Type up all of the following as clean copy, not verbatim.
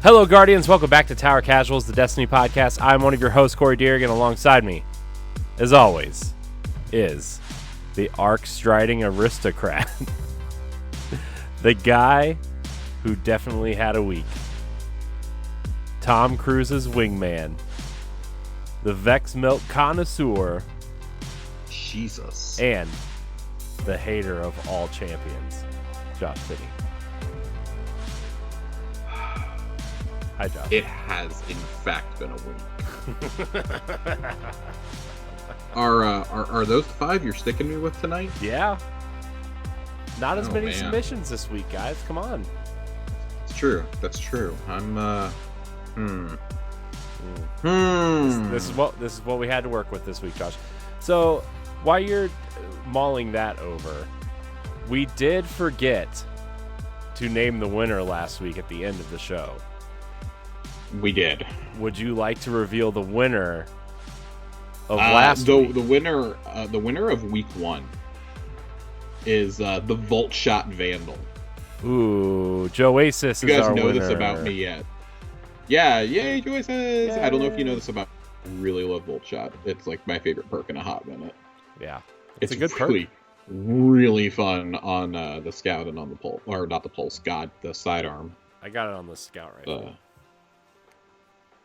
Hello, Guardians. Welcome back to Tower Casuals, the Destiny podcast. I'm one of your hosts, Corey Deering, and alongside me, as always, is the arc-striding aristocrat. The guy who definitely had a week. Tom Cruise's wingman. The Vex milk connoisseur. Jesus. And the hater of all champions, Josh Finney. Hi, Josh. It has, in fact, been a week. Are those the 5 you're sticking me with tonight? Yeah. Not as many submissions this week, guys. Come on. It's true. That's true. I'm This is what we had to work with this week, Josh. So while you're mulling that over, we did forget to name the winner last week at the end of the show. We did. Would you like to reveal the winner of last week? The winner of week 1 is the Volt Shot Vandal. Ooh, Joasis is our winner. You guys know this about me yet? Yeah, yay, Joasis! Yay. I don't know if you know this about me. I really love Volt Shot. It's like my favorite perk in a hot minute. Yeah, it's a good really, perk. Really fun on the Scout and on the Pulse, or not the Pulse. God, the sidearm. I got it on the Scout rifle.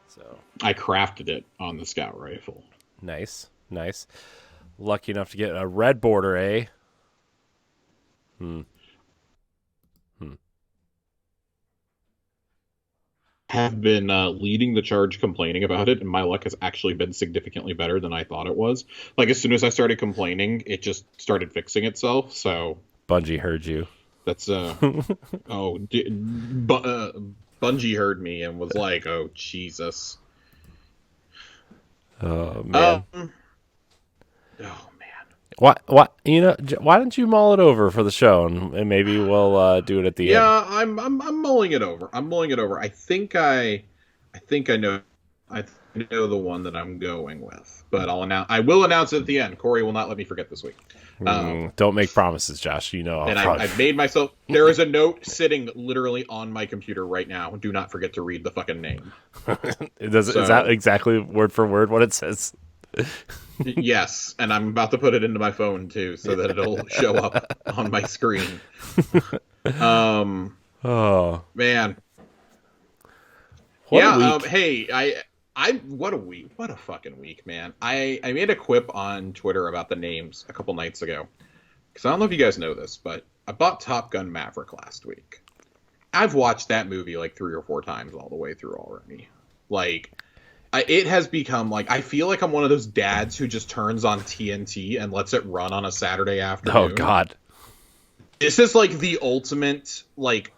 So I crafted it on the Scout rifle. Nice. Lucky enough to get a red border, eh? Have been leading the charge complaining about it, and my luck has actually been significantly better than I thought it was. Like, as soon as I started complaining, it just started fixing itself, so... Bungie heard you. That's, Bungie heard me and was like, oh, Jesus. Oh, man. Oh, man. What? Why don't you mull it over for the show, and maybe we'll do it at the end? Yeah, I'm mulling it over. I think I know the one that I'm going with, but I will announce it at the end. Corey will not let me forget this week. Don't make promises, Josh. You know, I've made myself. There is a note sitting literally on my computer right now. Do not forget to read the fucking name. Is that exactly word for word what it says? Yes, and I'm about to put it into my phone too, so that it'll show up on my screen. Oh man. What a week. Hey, what a week. What a fucking week, man. I made a quip on Twitter about the names a couple nights ago. Because I don't know if you guys know this, but I bought Top Gun Maverick last week. I've watched that movie like 3 or 4 times all the way through already. Like, it has become like, I feel like I'm one of those dads who just turns on TNT and lets it run on a Saturday afternoon. Oh, God. This is like the ultimate, like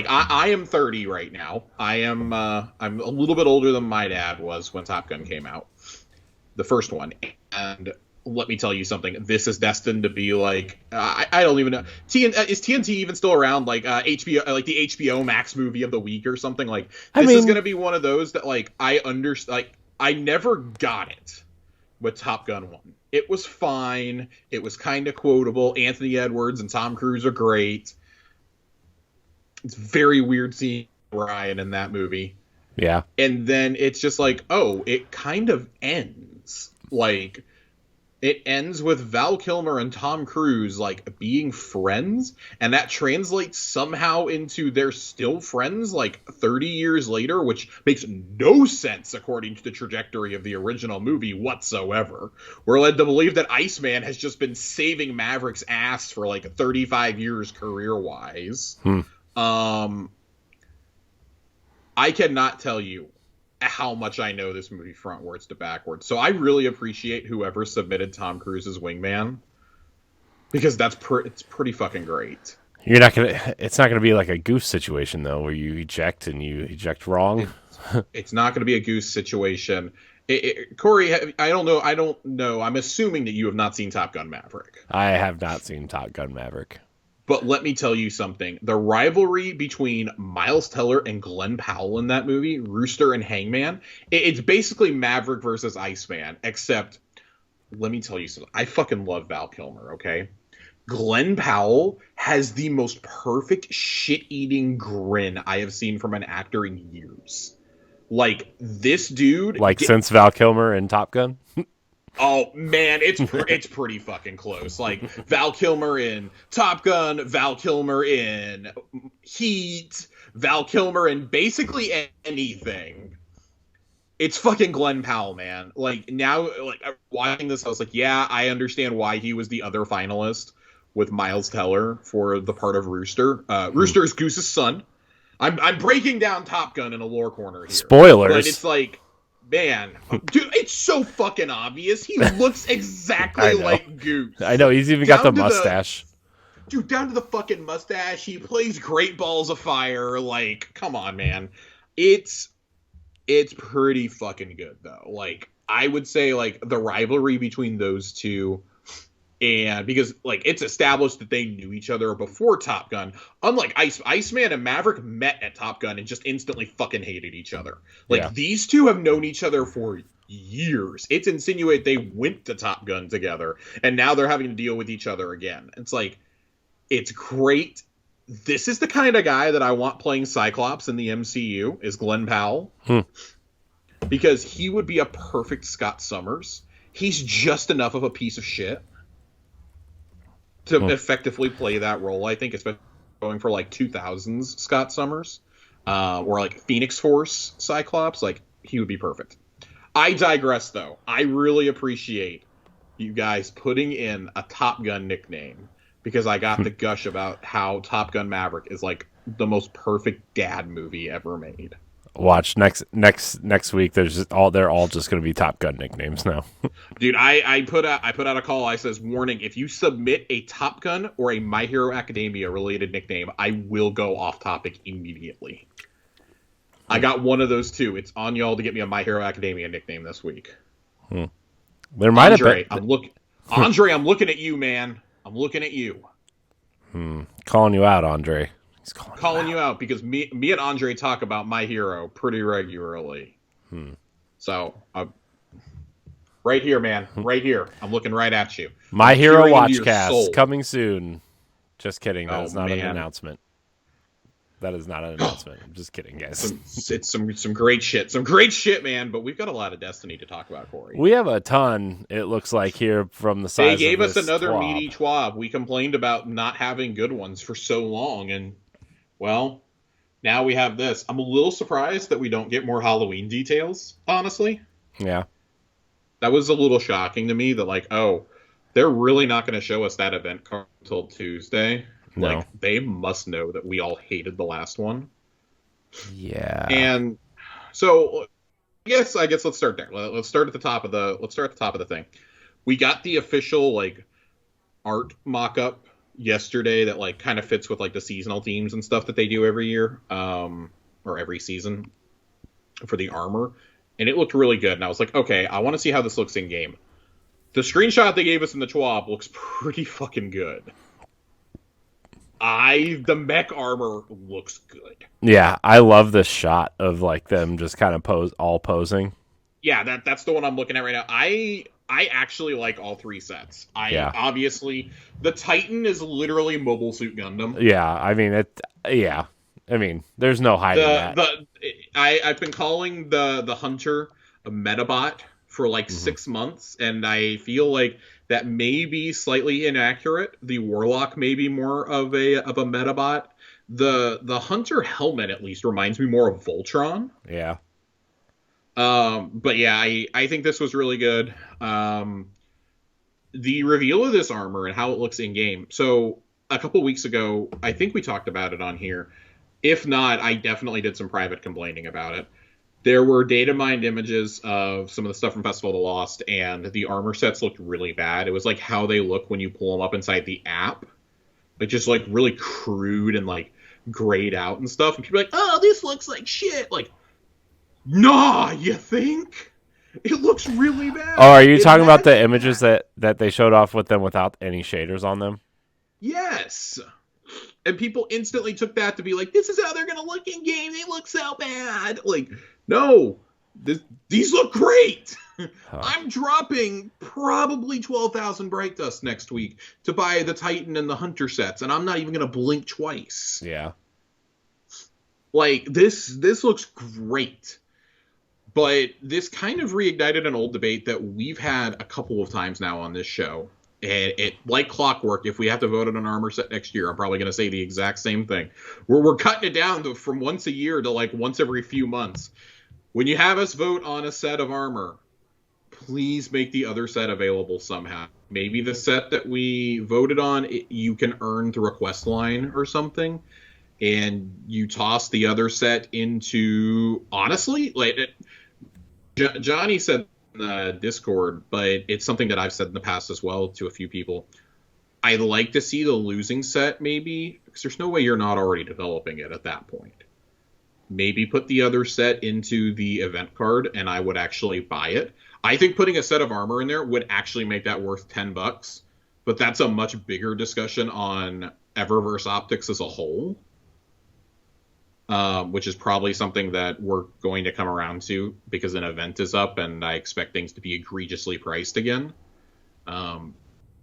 I am 30 right now. I'm a little bit older than my dad was when Top Gun came out, the first one. And let me tell you something. This is destined to be like I don't even know. Is TNT even still around? Like HBO, like the HBO Max movie of the week or something. Like this is gonna be one of those that like I never got it with Top Gun 1. It was fine. It was kind of quotable. Anthony Edwards and Tom Cruise are great. It's very weird seeing Ryan in that movie. Yeah. And then it's just like, oh, it kind of ends. Like, it ends with Val Kilmer and Tom Cruise, like, being friends. And that translates somehow into they're still friends, like, 30 years later, which makes no sense according to the trajectory of the original movie whatsoever. We're led to believe that Iceman has just been saving Maverick's ass for, like, 35 years career-wise. I cannot tell you how much I know this movie frontwards to backwards. So I really appreciate whoever submitted Tom Cruise's wingman, because it's pretty fucking great. It's not gonna be like a Goose situation though, where you eject and you eject wrong. It's not gonna be a Goose situation. Corey, I don't know. I'm assuming that you have not seen Top Gun Maverick. I have not seen Top Gun Maverick. But let me tell you something. The rivalry between Miles Teller and Glenn Powell in that movie, Rooster and Hangman, it's basically Maverick versus Iceman, except, let me tell you something. I fucking love Val Kilmer, okay? Glenn Powell has the most perfect shit-eating grin I have seen from an actor in years. Like, this dude... Like, since Val Kilmer in Top Gun? Oh, man, it's pretty fucking close. Like, Val Kilmer in Top Gun, Val Kilmer in Heat, Val Kilmer in basically anything. It's fucking Glenn Powell, man. Like, now, like, watching this, I was like, yeah, I understand why he was the other finalist with Miles Teller for the part of Rooster. Rooster is Goose's son. I'm breaking down Top Gun in a lore corner here. Spoilers. But it's like, man, dude, it's so fucking obvious. He looks exactly like Goose. I know, he's even got the mustache. Dude, down to the fucking mustache. He plays Great Balls of Fire. Like, come on, man. It's pretty fucking good, though. Like, I would say, like, the rivalry between those two, and because, like, it's established that they knew each other before Top Gun. Unlike Iceman and Maverick met at Top Gun and just instantly fucking hated each other. Like, these two have known each other for years. It's insinuated they went to Top Gun together, and now they're having to deal with each other again. It's like, it's great. This is the kind of guy that I want playing Cyclops in the MCU, is Glenn Powell. Because he would be a perfect Scott Summers. He's just enough of a piece of shit to effectively play that role, I think, especially going for, like, 2000s Scott Summers. Or, like, Phoenix Force Cyclops. Like, he would be perfect. I digress, though. I really appreciate you guys putting in a Top Gun nickname, because I got the gush about how Top Gun Maverick is, like, the most perfect dad movie ever made. Watch next week. They're all just going to be Top Gun nicknames now. Dude, I put out a call. I says, warning: if you submit a Top Gun or a My Hero Academia related nickname, I will go off topic immediately. I got one of those two. It's on y'all to get me a My Hero Academia nickname this week. There might have been. Andre, I'm looking at you, man. I'm looking at you. Calling you out, Andre. He's calling you out because me and Andre talk about My Hero pretty regularly. So, right here, man. Right here. I'm looking right at you. My Hero Watchcast coming soon. Just kidding. That is not an announcement. That is not an announcement. I'm just kidding, guys. It's some great shit. Some great shit, man. But we've got a lot of Destiny to talk about, Corey. We have a ton, it looks like, here from the size of this. They gave us another meaty TWAB. We complained about not having good ones for so long, and, well, now we have this. I'm a little surprised that we don't get more Halloween details, honestly. Yeah. That was a little shocking to me that, like, oh, they're really not going to show us that event card until Tuesday. No. Like, they must know that we all hated the last one. Yeah. And so, I guess let's start there. Let's start at the top of the thing. We got the official, like, art mock-up yesterday that, like, kind of fits with, like, the seasonal themes and stuff that they do every year, or every season for the armor. And it looked really good. And I was like, okay, I want to see how this looks in game. The screenshot they gave us in the TWAB looks pretty fucking good. The mech armor looks good. Yeah, I love this shot of, like, them just kind of posing. Yeah, that's the one I'm looking at right now. I actually like all three sets. Obviously, the Titan is literally Mobile Suit Gundam. Yeah, I mean I mean, there's no hiding that. I've been calling the Hunter a Metabot for like 6 months, and I feel like that may be slightly inaccurate. The Warlock may be more of a Metabot. The Hunter helmet at least reminds me more of Voltron. Yeah. But yeah, I think this was really good. The reveal of this armor and how it looks in game. So a couple weeks ago, I think we talked about it on here. If not, I definitely did some private complaining about it. There were data mined images of some of the stuff from Festival of the Lost, and the armor sets looked really bad. It was like how they look when you pull them up inside the app. Like, just like really crude and like grayed out and stuff. And people are like, oh, this looks like shit. Like, nah, you think? It looks really bad. Oh, are you talking about the images that they showed off with them without any shaders on them? Yes. And people instantly took that to be like, this is how they're going to look in game. They look so bad. Like, no, these look great. Huh. I'm dropping probably 12,000 Bright Dust next week to buy the Titan and the Hunter sets, and I'm not even going to blink twice. Yeah. Like, this looks great. But this kind of reignited an old debate that we've had a couple of times now on this show. And it, like clockwork, if we have to vote on an armor set next year, I'm probably going to say the exact same thing. We're cutting it down from once a year to like once every few months. When you have us vote on a set of armor, please make the other set available somehow. Maybe the set that we voted on, you can earn through a quest line or something. And you toss the other set into, honestly, like Johnny said in the Discord, but it's something that I've said in the past as well to a few people. I'd like to see the losing set maybe, because there's no way you're not already developing it at that point. Maybe put the other set into the event card, and I would actually buy it. I think putting a set of armor in there would actually make that worth $10, but that's a much bigger discussion on Eververse Optics as a whole. Which is probably something that we're going to come around to because an event is up and I expect things to be egregiously priced again. The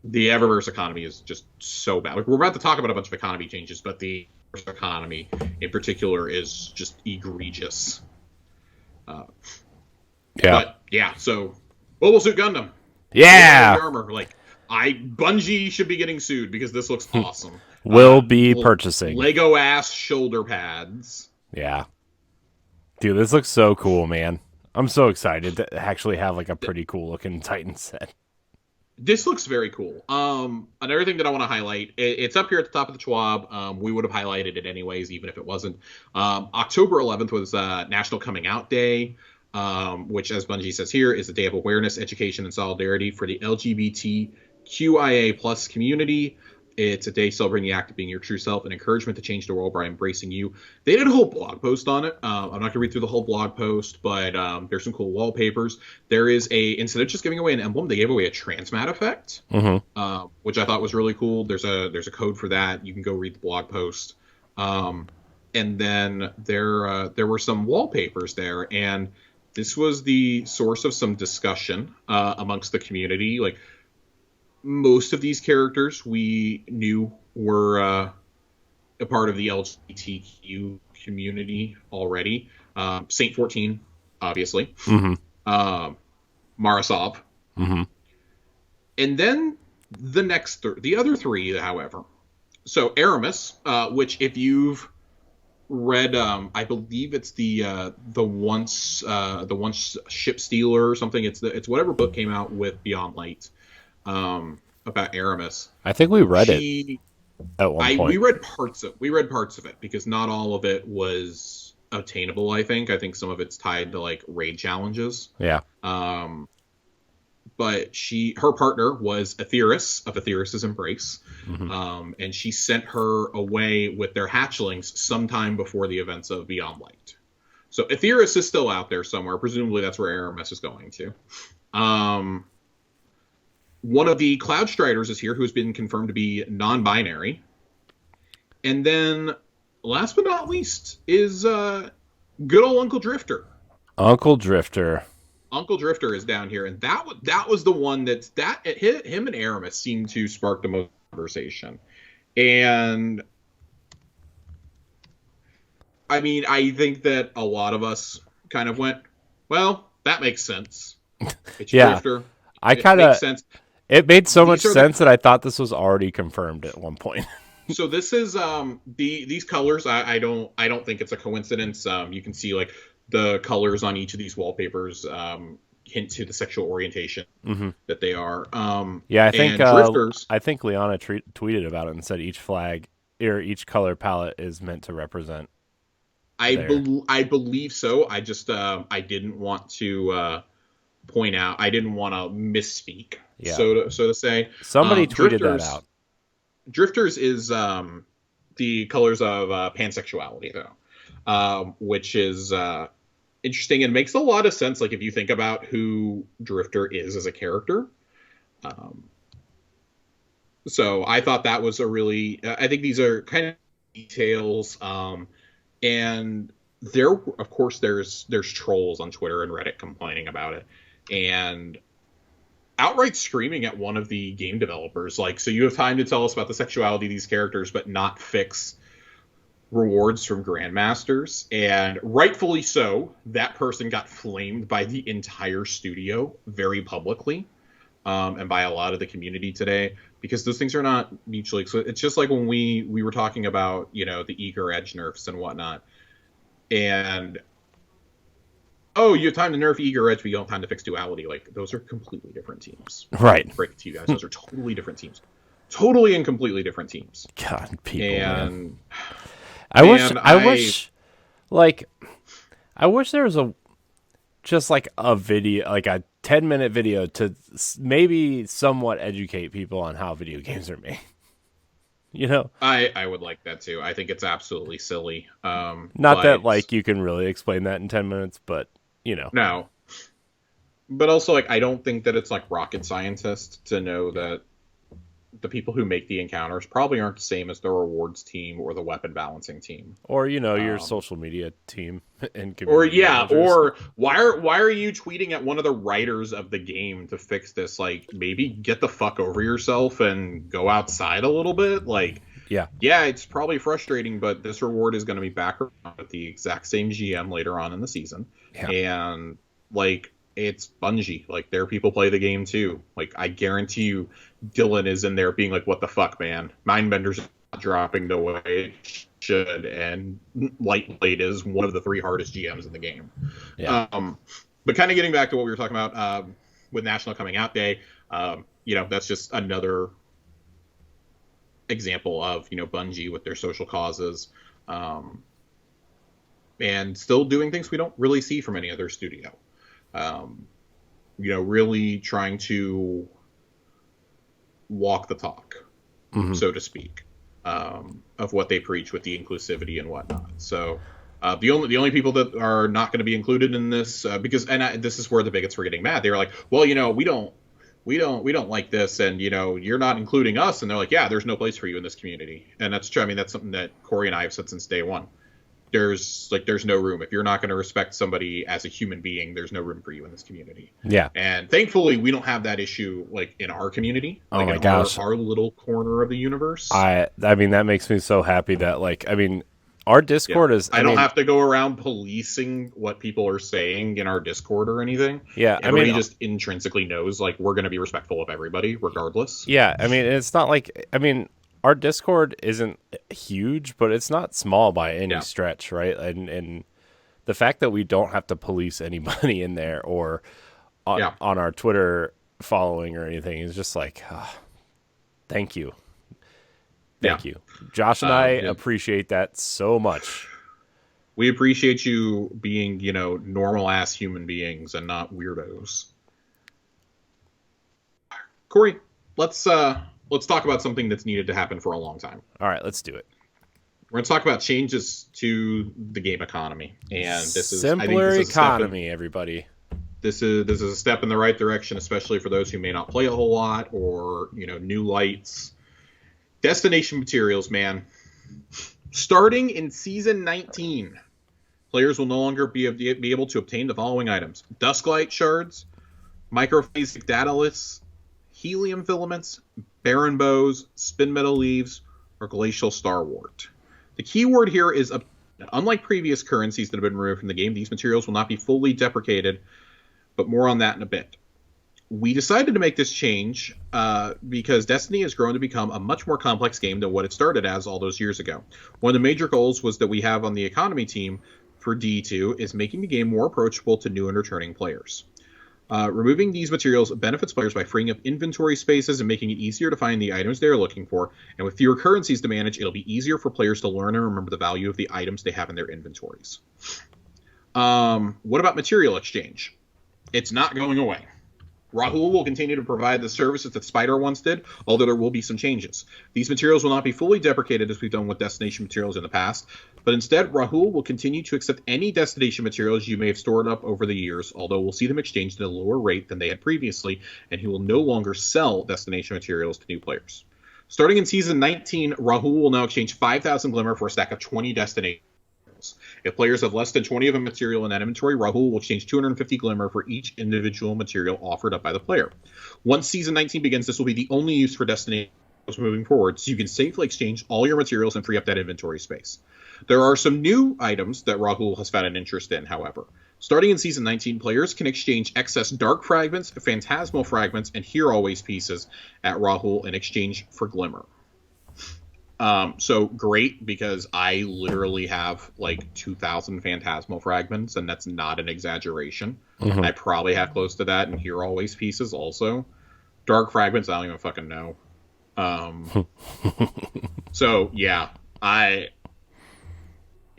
Eververse economy is just so bad. Like, we're about to talk about a bunch of economy changes, but the Eververse economy in particular is just egregious. But yeah, so Mobile Suit Gundam. Yeah. Armor. Like, Bungie should be getting sued because this looks awesome. Will be purchasing Lego ass shoulder pads. Yeah. Dude, this looks so cool, man. I'm so excited to actually have like a pretty cool looking Titan set. This looks very cool. Another thing that I want to highlight, it's up here at the top of the Schwab. We would have highlighted it anyways, even if it wasn't. October 11th was National Coming Out Day, which, as Bungie says here, is a day of awareness, education, and solidarity for the LGBTQIA plus community. It's a day celebrating the act of being your true self and encouragement to change the world by embracing you. They did a whole blog post on it. I'm not going to read through the whole blog post, but there's some cool wallpapers. There is instead of just giving away an emblem, they gave away a transmat effect, which I thought was really cool. There's a code for that. You can go read the blog post. And then there were some wallpapers there, and this was the source of some discussion amongst the community. Like, most of these characters we knew were a part of the LGBTQ community already. Saint 14, obviously. Marasov. And then the other three, however. So Eramis, which if you've read, I believe it's the once ship stealer or something. It's whatever book came out with Beyond Light. About Eramis. I think we read it at one point. We read parts of it because not all of it was obtainable. I think some of it's tied to like raid challenges. Yeah. But her partner was Aetheris of Aetheris's Embrace, and she sent her away with their hatchlings sometime before the events of Beyond Light. So Aetheris is still out there somewhere. Presumably that's where Eramis is going to. One of the Cloud Striders is here, who has been confirmed to be non-binary. And then, last but not least, is good old Uncle Drifter. Uncle Drifter is down here, and that was the one him and Eramis seemed to spark the most conversation. And I mean, I think that a lot of us kind of went, well, that makes sense. It's Drifter. Makes sense. It made so much sense that I thought this was already confirmed at one point. So this is these colors. I don't think it's a coincidence. You can see like the colors on each of these wallpapers hint to the sexual orientation that they are. Yeah, I think Liana tweeted about it and said each flag or each color palette is meant to represent. I believe so. I just I didn't want to point out. I didn't want to misspeak. Yeah. So to say. Somebody tweeted that out. Drifters is the colors of pansexuality, though, which is interesting and makes a lot of sense. Like, if you think about who Drifter is as a character. So I thought that was a really. I think these are kind of details, and of course, there's trolls on Twitter and Reddit complaining about it, and outright screaming at one of the game developers, like, so you have time to tell us about the sexuality of these characters, but not fix rewards from grandmasters. And rightfully so, that person got flamed by the entire studio very publicly, and by a lot of the community today, because those things are not mutually exclusive. It's just like when we were talking about, the eager edge nerfs and whatnot, and oh, you have time to nerf eager edge, but you don't have time to fix duality. Like, those are completely different teams. Right. Break it to you guys. Those are totally different teams. Totally and completely different teams. God, people. And I wish there was a video, like a 10-minute video to maybe somewhat educate people on how video games are made. I would like that too. I think it's absolutely silly. Not that like you can really explain that in 10 minutes, but No. But also, like, I don't think that it's like rocket scientist to know that the people who make the encounters probably aren't the same as the rewards team or the weapon balancing team, or your social media team and or why are you tweeting at one of the writers of the game to fix this? Like, maybe get the fuck over yourself and go outside a little bit. Like, yeah, it's probably frustrating, but this reward is going to be back with the exact same GM later on in the season, and like, it's Bungie. Like, their people play the game too. Like, I guarantee you, Dylan is in there being like, "What the fuck, man? Mindbender's not dropping the way it should," and Lightblade is one of the 3 hardest GMs in the game. Yeah. But kind of getting back to what we were talking about with National Coming Out Day, that's just another example of Bungie with their social causes, and still doing things we don't really see from any other studio. Really trying to walk the talk, so to speak, of what they preach with the inclusivity and whatnot. So the only people that are not going to be included in this, because this is where the bigots were getting mad. They were like, well, we don't like this, and you're not including us. And they're like, yeah, there's no place for you in this community. And that's true. I mean, that's something that Corey and I have said since day one. There's no room. If you're not going to respect somebody as a human being, there's no room for you in this community. Yeah. And thankfully, we don't have that issue like in our community. Like, oh my gosh, our little corner of the universe. I mean, that makes me so happy that our Discord is. I don't have to go around policing what people are saying in our Discord or anything. Yeah, everybody just intrinsically knows like we're going to be respectful of everybody, regardless. Yeah, I mean, it's not like our Discord isn't huge, but it's not small by any stretch, right? And the fact that we don't have to police anybody in there or on our Twitter following or anything is just like, thank you. Thank you. Josh and I appreciate that so much. We appreciate you being, normal-ass human beings and not weirdos. Corey, let's talk about something that's needed to happen for a long time. All right, let's do it. We're going to talk about changes to the game economy, and this is simpler economy. Everybody, this is a step in the right direction, especially for those who may not play a whole lot or new lights. Destination materials, man. Starting in Season 19, players will no longer be able to obtain the following items: Dusklight shards, microphasic dataliths, helium filaments, barren bows, spin metal leaves, or glacial starwort. The key word here is, unlike previous currencies that have been removed from the game, these materials will not be fully deprecated, but more on that in a bit. We decided to make this change because Destiny has grown to become a much more complex game than what it started as all those years ago. One of the major goals was that we have on the economy team for D2 is making the game more approachable to new and returning players. Removing these materials benefits players by freeing up inventory spaces and making it easier to find the items they are looking for. And with fewer currencies to manage, it'll be easier for players to learn and remember the value of the items they have in their inventories. What about material exchange? It's not going away. Rahul will continue to provide the services that Spider once did, although there will be some changes. These materials will not be fully deprecated as we've done with destination materials in the past, but instead Rahul will continue to accept any destination materials you may have stored up over the years, although we'll see them exchanged at a lower rate than they had previously, and he will no longer sell destination materials to new players. Starting in Season 19, Rahul will now exchange 5,000 Glimmer for a stack of 20 destination. materials. If players have less than 20 of a material in that inventory, Rahul will exchange 250 Glimmer for each individual material offered up by the player. Once Season 19 begins, this will be the only use for Destiny moving forward, so you can safely exchange all your materials and free up that inventory space. There are some new items that Rahul has found an interest in, however. Starting in Season 19, players can exchange excess Dark Fragments, Phantasmal Fragments, and Hero Waste pieces at Rahul in exchange for Glimmer. So great, because I literally have like 2,000 Phantasmal Fragments, and that's not an exaggeration. Mm-hmm. I probably have close to that in Hero Waste pieces also. Dark Fragments, I don't even fucking know. So yeah, I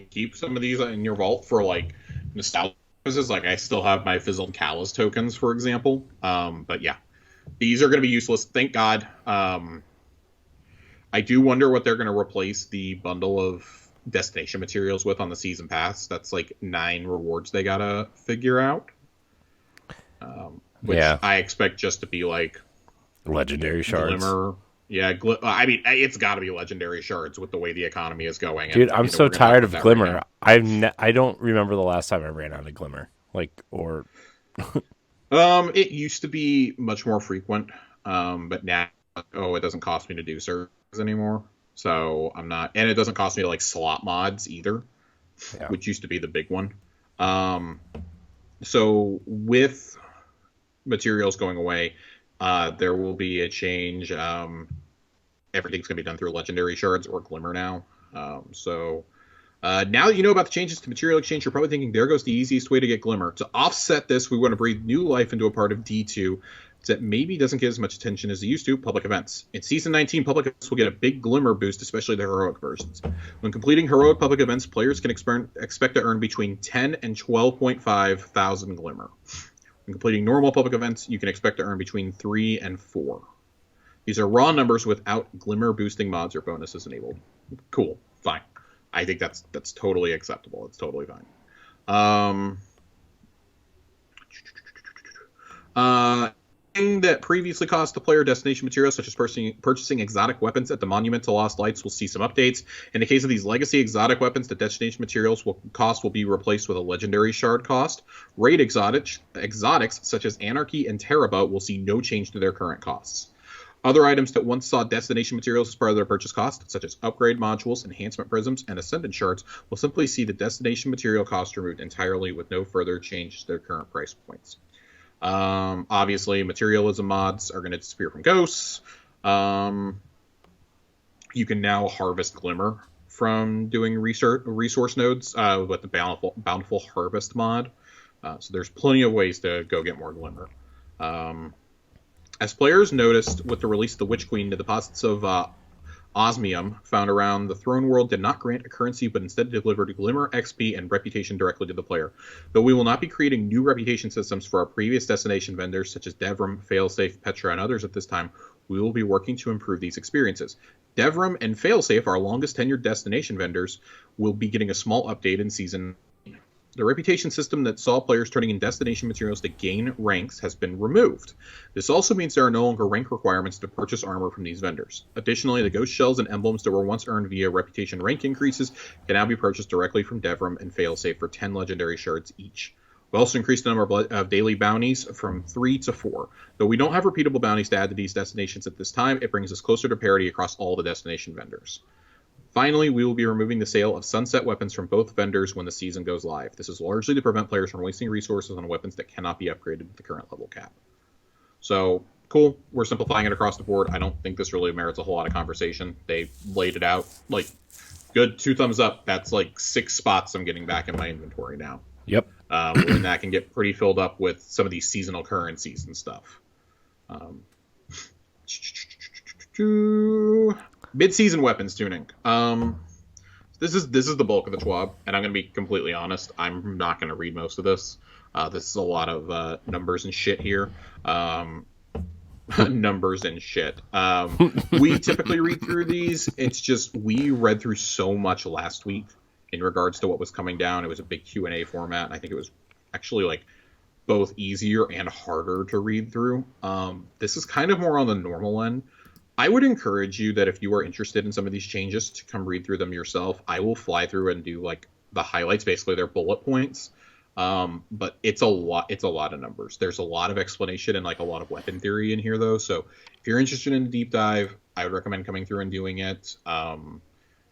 keep some of these in your vault for like nostalgia purposes. Like I still have my Fizzled Callus tokens, for example. But yeah, these are going to be useless. Thank God. I do wonder what they're going to replace the bundle of destination materials with on the season pass. That's like 9 rewards they gotta figure out. Which I expect just to be like legendary shards. Glimmer. Yeah, I mean, it's got to be legendary shards with the way the economy is going. Dude, I'm so tired of Glimmer. Right I don't remember the last time I ran out of Glimmer. It used to be much more frequent, but now, it doesn't cost me to do servers anymore. So I'm not, and it doesn't cost me to like slot mods either, which used to be the big one. So with materials going away, there will be a change. Everything's going to be done through legendary shards or Glimmer now. Now that you know about the changes to material exchange, you're probably thinking, there goes the easiest way to get Glimmer. To offset this, we want to breathe new life into a part of D2 that maybe doesn't get as much attention as they used to, public events. In Season 19, public events will get a big Glimmer boost, especially the heroic versions. When completing heroic public events, players can expect to earn between 10 and 12.5 thousand Glimmer. When completing normal public events, you can expect to earn between 3 and 4. These are raw numbers without Glimmer boosting mods or bonuses enabled. Cool, fine. I think that's totally acceptable. It's totally fine. That previously cost the player destination materials, such as purchasing exotic weapons at the Monument to Lost Lights, will see some updates. In the case of these legacy exotic weapons, the destination materials will be replaced with a legendary shard cost. Raid exotics such as Anarchy and Teraba will see no change to their current costs. Other items that once saw destination materials as part of their purchase cost, such as upgrade modules, enhancement prisms, and ascendant shards, will simply see the destination material cost removed entirely with no further change to their current price points. Obviously, materialism mods are going to disappear from ghosts. You can now harvest Glimmer from doing resource nodes with the Bountiful Harvest mod. So there's plenty of ways to go get more Glimmer. As players noticed with the release of the Witch Queen, the deposits of osmium found around the throne world did not grant a currency, but instead delivered Glimmer, XP, and reputation directly to the player. Though we will not be creating new reputation systems for our previous destination vendors, such as Devrim, Failsafe, Petra, and others at this time, we will be working to improve these experiences. Devrim and Failsafe, our longest tenured destination vendors, will be getting a small update in Season. The reputation system that saw players turning in destination materials to gain ranks has been removed. This also means there are no longer rank requirements to purchase armor from these vendors. Additionally, the ghost shells and emblems that were once earned via reputation rank increases can now be purchased directly from Devrim and Failsafe for 10 legendary shards each. We also increased the number of daily bounties from 3 to 4. Though we don't have repeatable bounties to add to these destinations at this time, it brings us closer to parity across all the destination vendors. Finally, we will be removing the sale of sunset weapons from both vendors when the season goes live. This is largely to prevent players from wasting resources on weapons that cannot be upgraded to the current level cap. So, cool. We're simplifying it across the board. I don't think this really merits a whole lot of conversation. They laid it out. Like, good. 2 thumbs up. That's like 6 spots I'm getting back in my inventory now. Yep. And that can get pretty filled up with some of these seasonal currencies and stuff. Mid-season weapons tuning. This is the bulk of the TWAB, and I'm going to be completely honest. I'm not going to read most of this. This is a lot of numbers and shit here. Numbers and shit. We typically read through these. It's just we read through so much last week in regards to what was coming down. It was a big Q&A format, and I think it was actually like both easier and harder to read through. This is kind of more on the normal end. I would encourage you that if you are interested in some of these changes to come read through them yourself. I will fly through and do like the highlights, basically their bullet points. But it's a lot of numbers. There's a lot of explanation and like a lot of weapon theory in here though. So if you're interested in a deep dive, I would recommend coming through and doing it.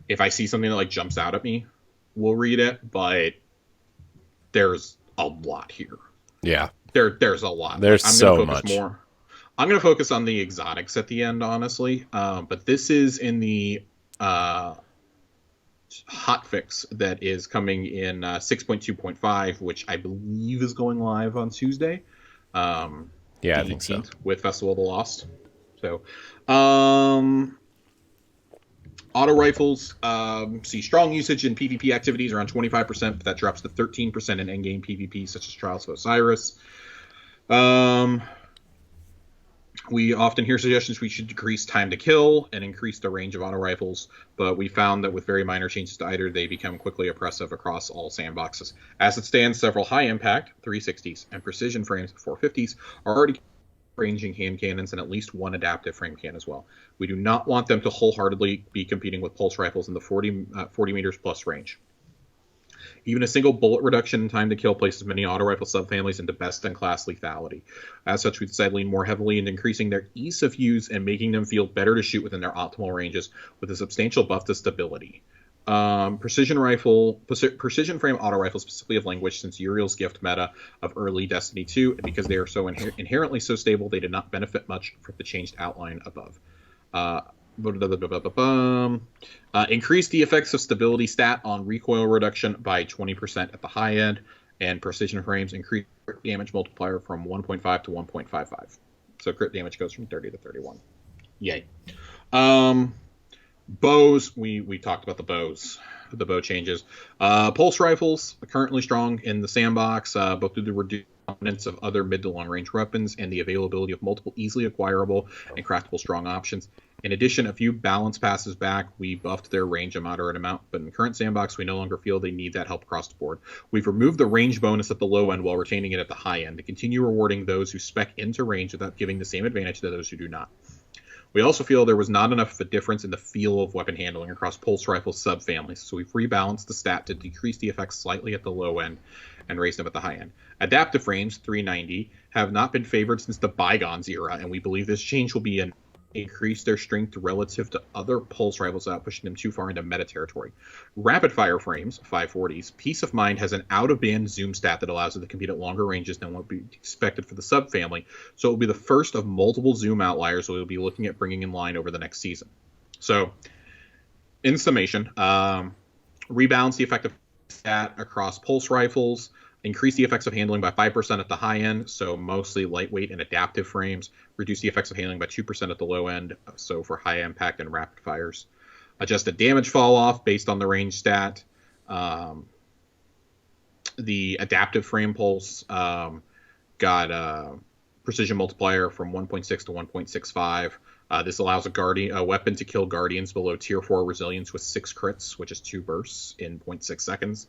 If I see something that like jumps out at me, we'll read it, but there's a lot here. Yeah. There's a lot. There's so much. I'm going to focus on the exotics at the end, honestly. But this is in the hotfix that is coming in 6.2.5, which I believe is going live on Tuesday. Yeah, I think so. With Festival of the Lost. So, auto rifles see strong usage in PvP activities, around 25%, but that drops to 13% in endgame PvP, such as Trials of Osiris. We often hear suggestions we should decrease time to kill and increase the range of auto rifles, but we found that with very minor changes to either, they become quickly oppressive across all sandboxes. As it stands, several high-impact 360s and precision frames 450s are already ranging hand cannons and at least one adaptive frame can as well. We do not want them to wholeheartedly be competing with pulse rifles in the 40 meters plus range. Even a single bullet reduction in time to kill places many auto rifle subfamilies into best-in-class lethality. As such, we decided to lean more heavily into increasing their ease of use and making them feel better to shoot within their optimal ranges with a substantial buff to stability. Precision frame auto rifles specifically have languished since Uriel's gift meta of early Destiny 2, and because they are so inherently so stable, they did not benefit much from the changed outline above. Increase the effects of stability stat on recoil reduction by 20% at the high end, and precision frames increase crit damage multiplier from 1.5 to 1.55. So crit damage goes from 30 to 31. Yay. Bows, we talked about the bow changes. Pulse rifles are currently strong in the sandbox, both through the reduced dominance of other mid to long range weapons and the availability of multiple easily acquirable and craftable strong options. In addition, a few balance passes back, we buffed their range a moderate amount, but in the current sandbox, we no longer feel they need that help across the board. We've removed the range bonus at the low end while retaining it at the high end to continue rewarding those who spec into range without giving the same advantage to those who do not. We also feel there was not enough of a difference in the feel of weapon handling across pulse rifle subfamilies, so we've rebalanced the stat to decrease the effects slightly at the low end and raise them at the high end. Adaptive frames, 390, have not been favored since the Bygones era, and we believe this change will be increase their strength relative to other pulse rifles without pushing them too far into meta territory. Rapid fire frames, 540s, Peace of Mind has an out-of-band zoom stat that allows it to compete at longer ranges than what would be expected for the subfamily, so it will be the first of multiple zoom outliers we'll be looking at bringing in line over the next season. So, in summation, rebalance the effective stat across pulse rifles, increase the effects of handling by 5% at the high end, so mostly lightweight and adaptive frames. Reduce the effects of handling by 2% at the low end, so for high impact and rapid fires. Adjust the damage fall off based on the range stat. The adaptive frame pulse got a precision multiplier from 1.6 to 1.65. This allows a weapon to kill guardians below tier 4 resilience with 6 crits, which is 2 bursts in 0.6 seconds.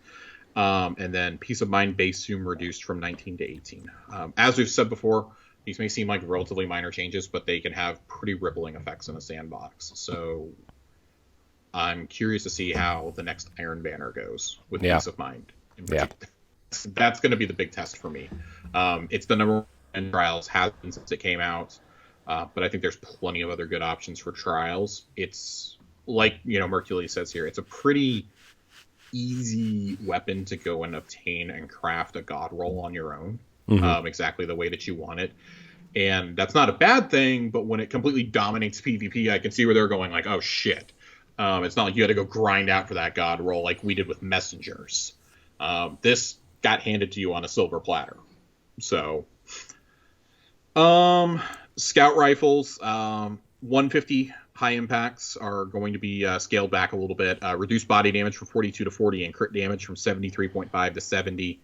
And then Peace of Mind base zoom reduced from 19 to 18. As we've said before, these may seem like relatively minor changes, but they can have pretty rippling effects in a sandbox. So I'm curious to see how the next Iron Banner goes with Peace of Mind. Yeah. That's going to be the big test for me. It's the number one Trials, has been since it came out, but I think there's plenty of other good options for Trials. It's like, Mercury says here, it's a pretty easy weapon to go and obtain and craft a god roll on your own, exactly the way that you want it. And that's not a bad thing, but when it completely dominates PvP, I can see where they're going like, oh shit. It's not like you had to go grind out for that god roll like we did with messengers. This got handed to you on a silver platter. So, scout rifles, 150 high impacts are going to be scaled back a little bit. Reduced body damage from 42 to 40 and crit damage from 73.5 to 70.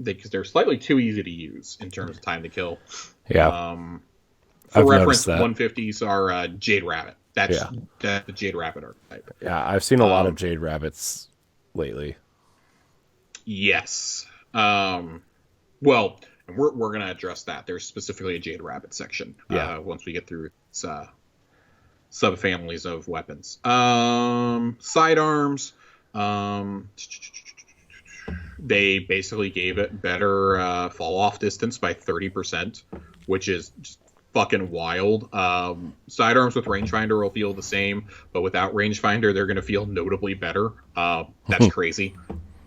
Because they're slightly too easy to use in terms of time to kill. Yeah. For reference, 150s are Jade Rabbit. That's the Jade Rabbit archetype. Yeah, I've seen a lot of Jade Rabbits lately. Yes. Well, we're going to address that. There's specifically a Jade Rabbit section once we get through subfamilies of weapons. Sidearms. They basically gave it better fall off distance by 30%, which is just fucking wild. Sidearms with rangefinder will feel the same, but without rangefinder, they're going to feel notably better. That's crazy.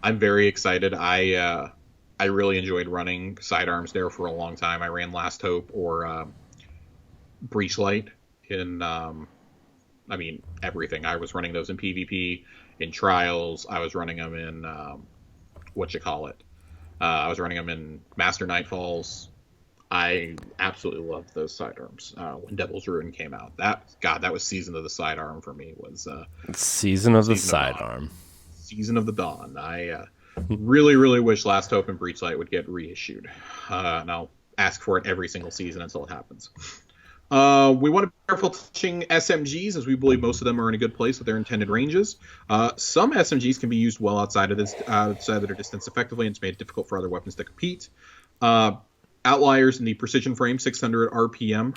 I'm very excited. I really enjoyed running sidearms there for a long time. I ran Last Hope or Breachlight in, everything. I was running those in PvP, in Trials. I was running them in, I was running them in Master Nightfalls. I absolutely loved those sidearms. When Devil's Ruin came out, that was Season of the Sidearm for me. Was Season of the Sidearm. Season of the Dawn. I really, really wish Last Hope and Breachlight would get reissued. And I'll ask for it every single season until it happens. We want to be careful touching SMGs, as we believe most of them are in a good place with their intended ranges. Some SMGs can be used well outside of their distance effectively, and it's made it difficult for other weapons to compete. Outliers in the precision frame, 600 RPM.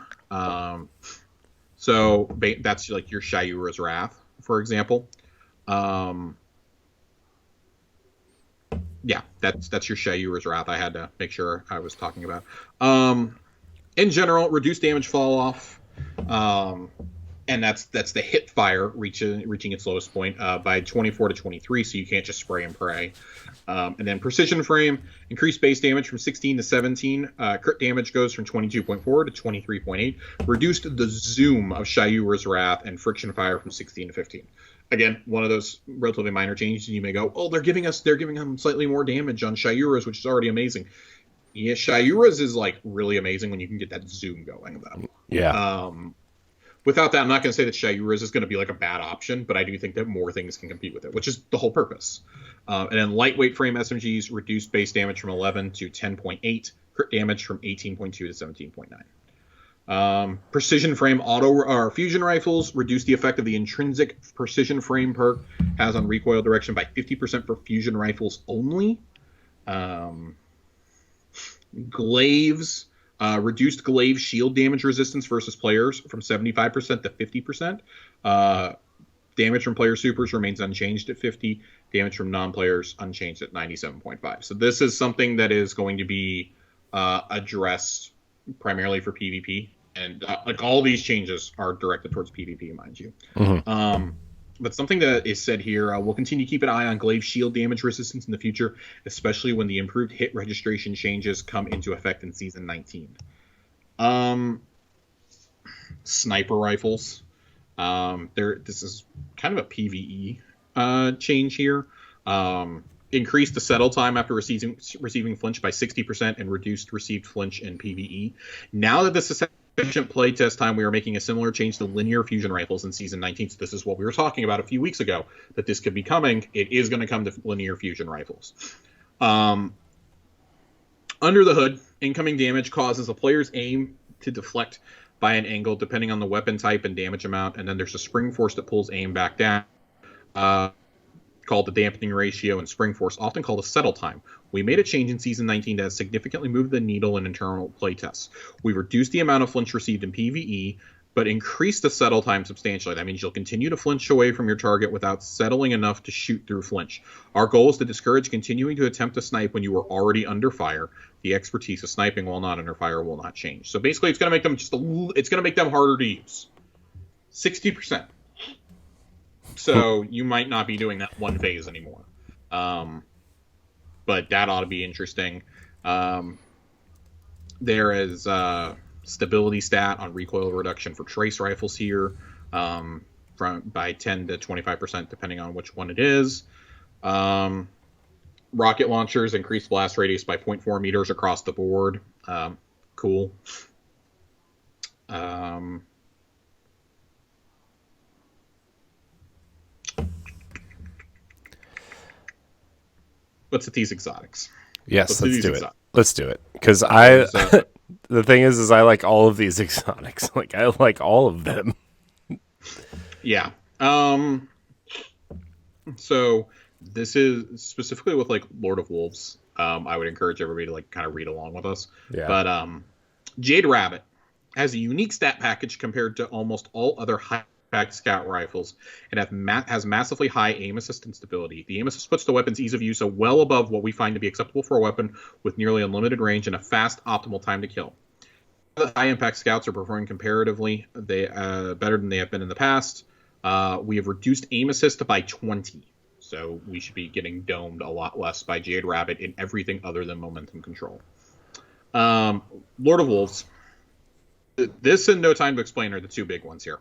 So that's like your Shayura's Wrath, for example. Yeah, that's your Shayura's Wrath. I had to make sure I was talking about. In general, reduced damage fall off, and that's the hip fire reaching its lowest point by 24 to 23, so you can't just spray and pray. And then precision frame, increased base damage from 16 to 17. Crit damage goes from 22.4 to 23.8. Reduced the zoom of Shayura's Wrath and friction fire from 16 to 15. Again, one of those relatively minor changes. You may go, oh, they're giving them slightly more damage on Shayura's, which is already amazing. Yeah, Shayura's is like really amazing when you can get that zoom going, though. Yeah. Without that, I'm not going to say that Shayura's is going to be like a bad option, but I do think that more things can compete with it, which is the whole purpose. And then lightweight frame SMGs reduced base damage from 11 to 10.8, crit damage from 18.2 to 17.9. Precision frame fusion rifles reduce the effect of the intrinsic precision frame perk has on recoil direction by 50% for fusion rifles only. Glaives, reduced glaive shield damage resistance versus players from 75% to 50%. Damage from player supers remains unchanged at 50. Damage from non-players unchanged at 97.5. So this is something that is going to be addressed primarily for PvP. And like all these changes are directed towards PvP, mind you. Mm-hmm. But something that is said here, we'll continue to keep an eye on glaive shield damage resistance in the future, especially when the improved hit registration changes come into effect in Season 19. Sniper rifles. This is kind of a PvE change here. Increased the settle time after receiving flinch by 60% and reduced received flinch in PvE. Now that this is sufficient playtest time, we are making a similar change to linear fusion rifles in Season 19. So this is what we were talking about a few weeks ago, that this could be coming. It is going to come to linear fusion rifles. Under the hood, incoming damage causes a player's aim to deflect by an angle depending on the weapon type and damage amount, and then there's a spring force that pulls aim back down, called the dampening ratio, and spring force, often called a settle time. We made a change in Season 19 that has significantly moved the needle in internal playtests. We reduced the amount of flinch received in PvE, but increased the settle time substantially. That means you'll continue to flinch away from your target without settling enough to shoot through flinch. Our goal is to discourage continuing to attempt to snipe when you are already under fire. The expertise of sniping while not under fire will not change. So basically, it's going to make them it's going to make them harder to use. 60%. So you might not be doing that one phase anymore. But that ought to be interesting. There is stability stat on recoil reduction for trace rifles here, by 10 to 25% depending on which one it is. Rocket launchers increase blast radius by 0.4 meters across the board. Cool. Let's hit these exotics. Yes, let's do it. Let's do it. Because the thing is I like all of these exotics. Like, I like all of them. Yeah. So this is specifically with like Lord of Wolves. I would encourage everybody to like kind of read along with us. Yeah. But Jade Rabbit has a unique stat package compared to almost all other high iron-packed scout rifles, and has massively high aim assist and stability. The aim assist puts the weapon's ease of use well above what we find to be acceptable for a weapon with nearly unlimited range and a fast, optimal time to kill. The high-impact scouts are performing comparatively better than they have been in the past. We have reduced aim assist by 20, so we should be getting domed a lot less by Jade Rabbit in everything other than momentum control. Lord of Wolves. This and No Time to Explain are the two big ones here.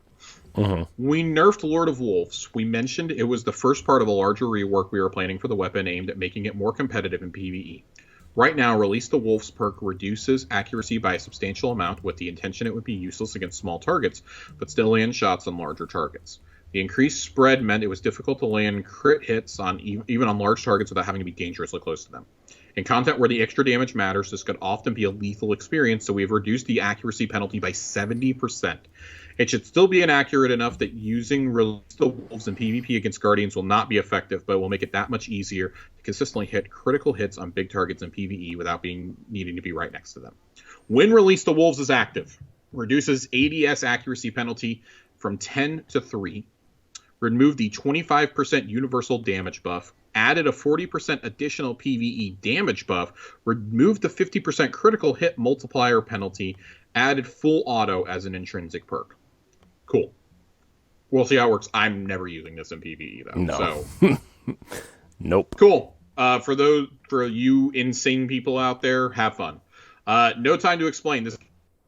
We nerfed Lord of Wolves. We mentioned it was the first part of a larger rework we were planning for the weapon aimed at making it more competitive in PvE. Right now, Release the Wolves perk reduces accuracy by a substantial amount with the intention it would be useless against small targets, but still land shots on larger targets. The increased spread meant it was difficult to land crit hits on even on large targets without having to be dangerously close to them. In content where the extra damage matters, this could often be a lethal experience, so we've reduced the accuracy penalty by 70%. It should still be inaccurate enough that using Release the Wolves in PvP against Guardians will not be effective, but will make it that much easier to consistently hit critical hits on big targets in PvE without needing to be right next to them. When Release the Wolves is active, reduces ADS accuracy penalty from 10 to 3, remove the 25% universal damage buff, added a 40% additional PvE damage buff, removed the 50% critical hit multiplier penalty, added full auto as an intrinsic perk. Cool. We'll see how it works. I'm never using this in PvE though. No. So. Nope. Cool. For you insane people out there, have fun. No Time to Explain. This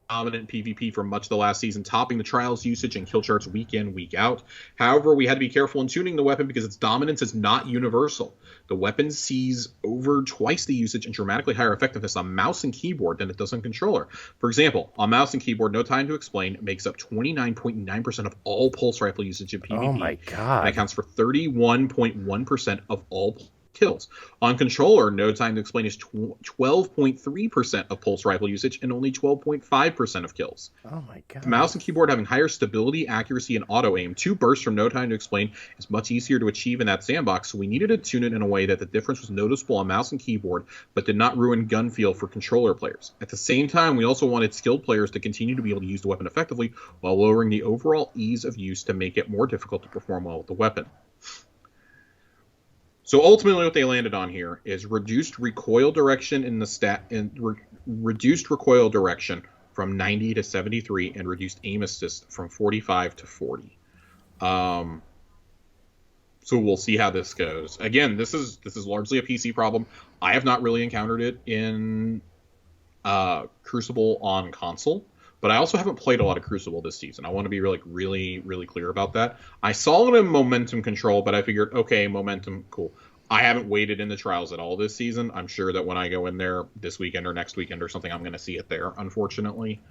dominant PvP for much of the last season, topping the trials usage and kill charts week in, week out. However, we had to be careful in tuning the weapon because its dominance is not universal. The weapon sees over twice the usage and dramatically higher effectiveness on mouse and keyboard than it does on controller. For example, on mouse and keyboard, No Time to Explain makes up 29.9% of all pulse rifle usage in PvP. Oh my god. And accounts for 31.1% of all kills. On controller, No Time to Explain is 12.3% of pulse rifle usage and only 12.5% of kills. Oh my god. The mouse and keyboard having higher stability, accuracy, and auto aim, 2 bursts from No Time to Explain is much easier to achieve in that sandbox, so we needed to tune it in a way that the difference was noticeable on mouse and keyboard, but did not ruin gun feel for controller players. At the same time, we also wanted skilled players to continue to be able to use the weapon effectively while lowering the overall ease of use to make it more difficult to perform well with the weapon. So ultimately, what they landed on here is reduced recoil direction reduced recoil direction from 90 to 73, and reduced aim assist from 45 to 40. So we'll see how this goes. Again, this is largely a PC problem. I have not really encountered it in Crucible on console, but I also haven't played a lot of Crucible this season. I want to be really clear about that. I saw it in momentum control, but I figured, okay, momentum, cool. I haven't waited in the trials at all this season. I'm sure that when I go in there this weekend or next weekend or something, I'm going to see it there, unfortunately.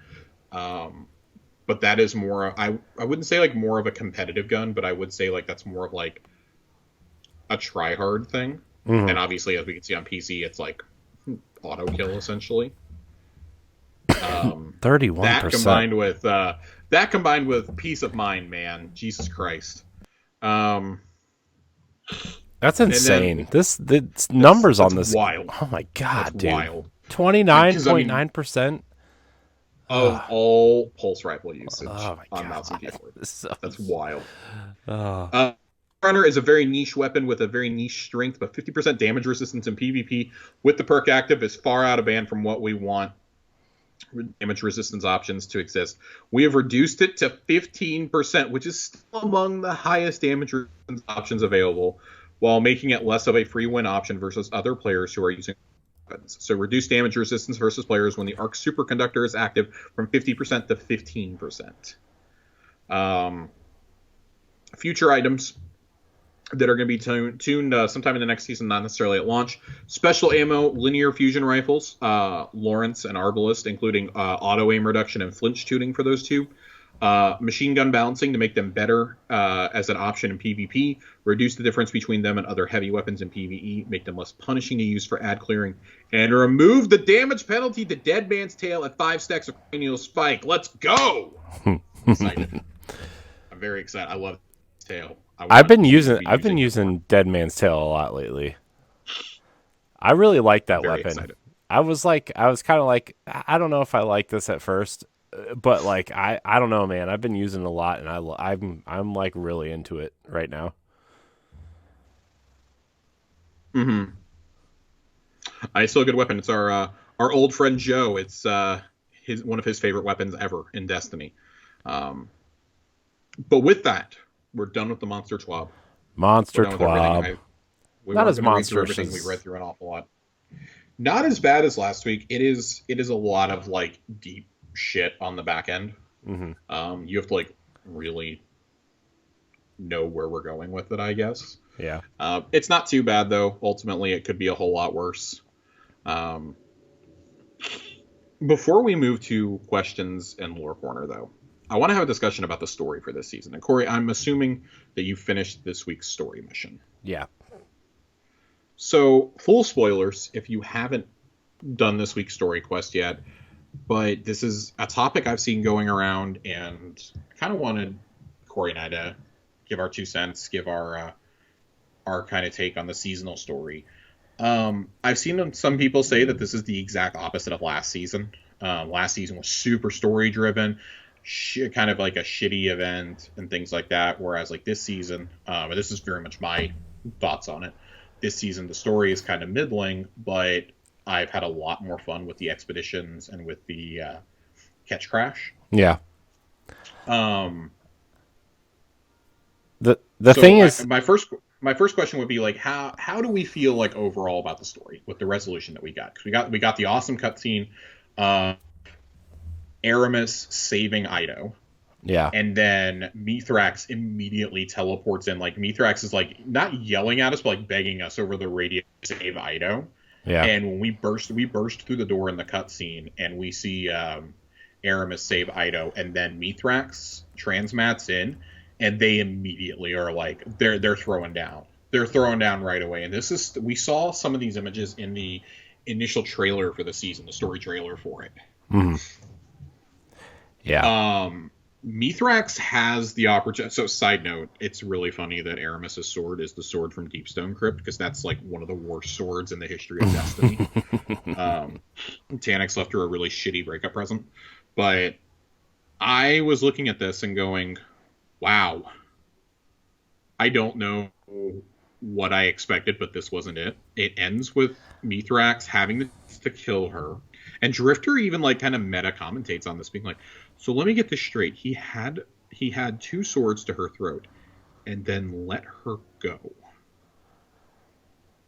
But that is more, I wouldn't say like more of a competitive gun, but I would say like that's more of like a try-hard thing. Mm-hmm. And obviously, as we can see on PC, it's like auto kill essentially. 31%. That combined with peace of mind, man. Jesus Christ. That's insane. The numbers on this wild. Oh my god, that's dude! Wild. 29.9% of all pulse rifle usage on mouse and keyboard. That's wild. Runner is a very niche weapon with a very niche strength, but 50% damage resistance in PvP with the perk active is far out of band from what we want damage resistance options to exist. We have reduced it to 15%, which is still among the highest damage resistance options available, while making it less of a free win option versus other players who are using weapons. So reduced damage resistance versus players when the Arc Superconductor is active from 50% to 15%. Future items that are going to be tuned sometime in the next season, not necessarily at launch. Special ammo, linear fusion rifles, Lawrence and Arbalist, including auto aim reduction and flinch tuning for those two. Machine gun balancing to make them better as an option in PvP, reduce the difference between them and other heavy weapons in PvE, make them less punishing to use for ad clearing, and remove the damage penalty to Dead Man's Tail at 5 stacks of cranial spike. Let's go! Excited. I'm very excited. I love Tail. I've been using Dead Man's Tail a lot lately. I really like that weapon. Excited. I was kind of like, I don't know if I like this at first. but like I don't know, man. I've been using it a lot, and I'm like really into it right now. Mm-hmm. It's still a good weapon. It's our old friend Joe. It's one of his favorite weapons ever in Destiny. But with that, we're done with the Monster Twab. We're Monster done with everything. Twab. We Not weren't as going to read through monstrous everything. We as read through an awful lot. Not as bad as last week. It is a lot of like deep shit on the back end. Mm-hmm. You have to like really know where we're going with it, I guess. Yeah. It's not too bad though. Ultimately, it could be a whole lot worse. Before we move to questions and lore corner, though, I want to have a discussion about the story for this season. And Corey, I'm assuming that you finished this week's story mission. Yeah. So, full spoilers if you haven't done this week's story quest yet, but this is a topic I've seen going around, and kind of wanted Corey and I to give our 2 cents, give our kind of take on the seasonal story. I've seen some people say that this is the exact opposite of last season. Last season was super story driven, kind of like a shitty event and things like that. Whereas like this season, this is very much my thoughts on it. This season, the story is kind of middling, but I've had a lot more fun with the expeditions and with the catch crash. Yeah. The thing is, my first question would be like, how do we feel like overall about the story with the resolution that we got? Because we got the awesome cutscene, Eramis saving Ido. Yeah. And then Mithrax immediately teleports in. Like Mithrax is like not yelling at us, but like begging us over the radio to save Ido. Yeah. And when we burst through the door in the cutscene, and we see Eramis save Ido, and then Mithrax transmats in, and they immediately are like they're throwing down. They're throwing down right away. And we saw some of these images in the initial trailer for the season, the story trailer for it. Mm-hmm. Yeah. Mithrax has the opportunity. So, side note, it's really funny that Aramis' sword is the sword from Deepstone Crypt, because that's like one of the worst swords in the history of Destiny. Taniks left her a really shitty breakup present. But I was looking at this and going, wow, I don't know what I expected, but this wasn't it. It ends with Mithrax having to kill her. And Drifter even like kind of meta commentates on this, being like, so let me get this straight. He had 2 swords to her throat and then let her go.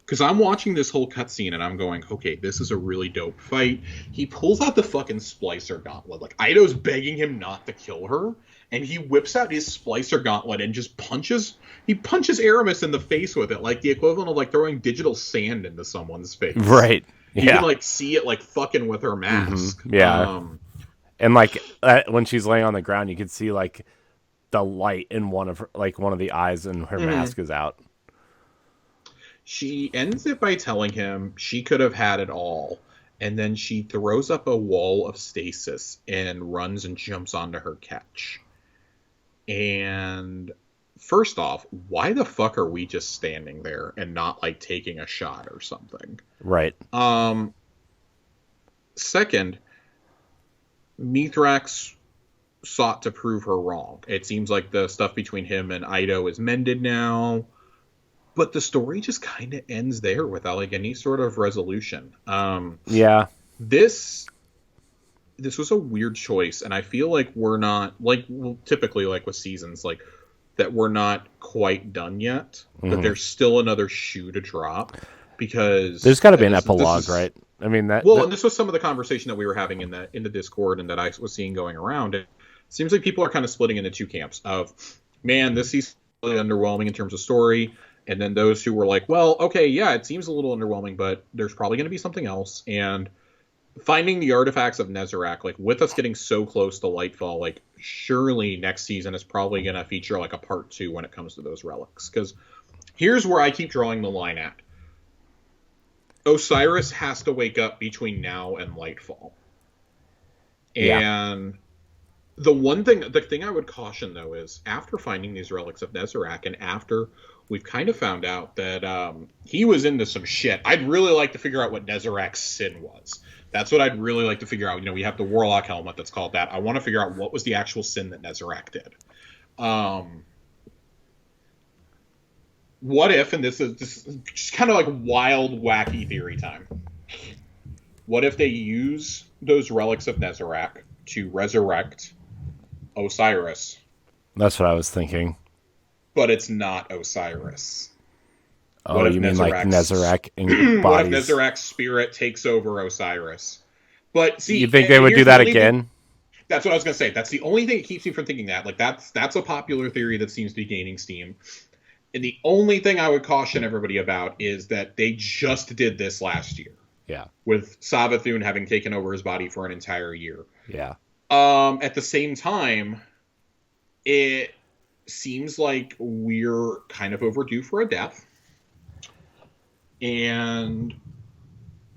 Because I'm watching this whole cutscene and I'm going, okay, this is a really dope fight. He pulls out the fucking Splicer Gauntlet. Like, Ido's begging him not to kill her, and he whips out his Splicer Gauntlet and just punches Eramis in the face with it, like the equivalent of like throwing digital sand into someone's face. Right. You can like see it like fucking with her mask. Mm-hmm. Yeah. And like when she's laying on the ground, you can see like the light in one of the eyes, and her mask is out. She ends it by telling him she could have had it all, and then she throws up a wall of stasis and runs and jumps onto her catch. And first off, why the fuck are we just standing there and not like taking a shot or something? Right. Second, Mithrax sought to prove her wrong. It seems like the stuff between him and Ido is mended now, but the story just kind of ends there without like any sort of resolution. Yeah. This was a weird choice, and I feel like we're not typically like with seasons like that, we're not quite done yet. That there's still another shoe to drop, because there's got to be an epilogue, right? I mean and this was some of the conversation that we were having in the Discord and that I was seeing going around. It seems like people are kind of splitting into 2 camps of, man, this season's really underwhelming in terms of story, and then those who were like, well, okay, yeah, it seems a little underwhelming, but there's probably going to be something else. And finding the artifacts of Nezarec, like with us getting so close to Lightfall, like surely next season is probably going to feature like a part 2 when it comes to those relics. Because here's where I keep drawing the line at. Osiris has to wake up between now and Lightfall. And The thing I would caution though is after finding these relics of Nezarec, and after we've kind of found out that he was into some shit, I'd really like to figure out what Nezarec's sin was. That's what I'd really like to figure out. We have the Warlock helmet that's called that. I want to figure out what was the actual sin that Nezarec did. What if, and this is just kind of like wild, wacky theory time. What if they use those relics of Nezarec to resurrect Osiris? That's what I was thinking. But it's not Osiris. Oh, you mean like Nezarec in bodies? What if Nezarec's spirit takes over Osiris? But see, you think they would do that again? That's what I was going to say. That's the only thing that keeps me from thinking that. Like that's a popular theory that seems to be gaining steam. And the only thing I would caution everybody about is that they just did this last year. Yeah. With Savathun having taken over his body for an entire year. Yeah. At the same time, it seems like we're kind of overdue for a death. And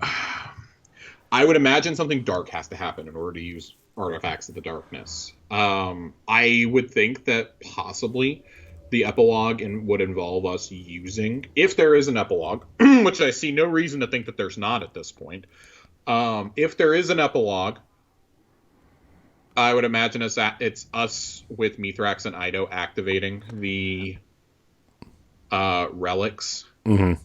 I would imagine something dark has to happen in order to use artifacts of the darkness. I would think that possibly the epilogue would involve us using, if there is an epilogue, which I see no reason to think that there's not at this point. If there is an epilogue, I would imagine it's us with Mithrax and Ido activating the relics. Mm-hmm.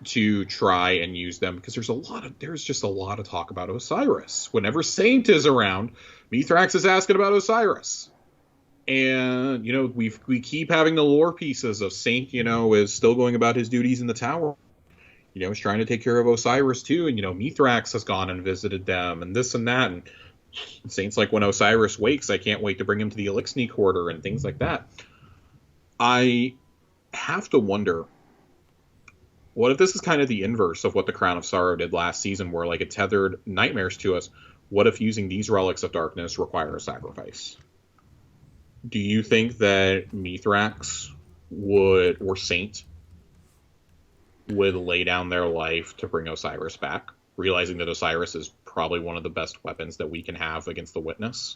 To try and use them, because there's just a lot of talk about Osiris. Whenever Saint is around, Mithrax is asking about Osiris. And, we keep having the lore pieces of Saint, is still going about his duties in the tower. He's trying to take care of Osiris too. And, Mithrax has gone and visited them and this and that. And Saint's like, when Osiris wakes, I can't wait to bring him to the Elixni Quarter and things like that. I have to wonder, what if this is kind of the inverse of what the Crown of Sorrow did last season, where it tethered nightmares to us? What if using these relics of darkness require a sacrifice? Do you think that Mithrax or Saint would lay down their life to bring Osiris back, realizing that Osiris is probably one of the best weapons that we can have against the Witness?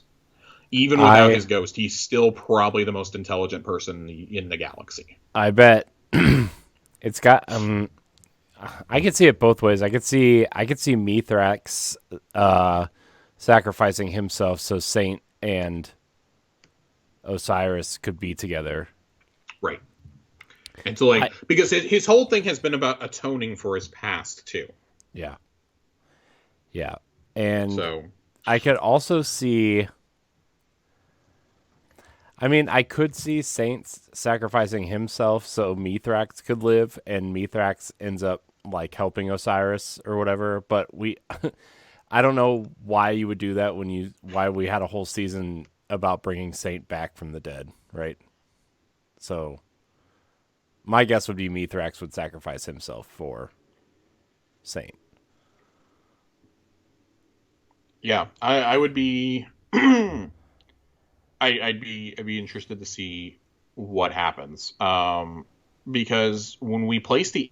Even without his ghost, he's still probably the most intelligent person in the galaxy. I bet. It's got I could see it both ways. I could see Mithrax sacrificing himself so Saint and Osiris could be together. Right. And so because his whole thing has been about atoning for his past too. Yeah. Yeah. And so I could also see, I could see Saint sacrificing himself so Mithrax could live, and Mithrax ends up helping Osiris or whatever. But I don't know why you would do that why we had a whole season about bringing Saint back from the dead, right? So my guess would be Mithrax would sacrifice himself for Saint. Yeah, I would be. I'd be interested to see what happens, because when we place the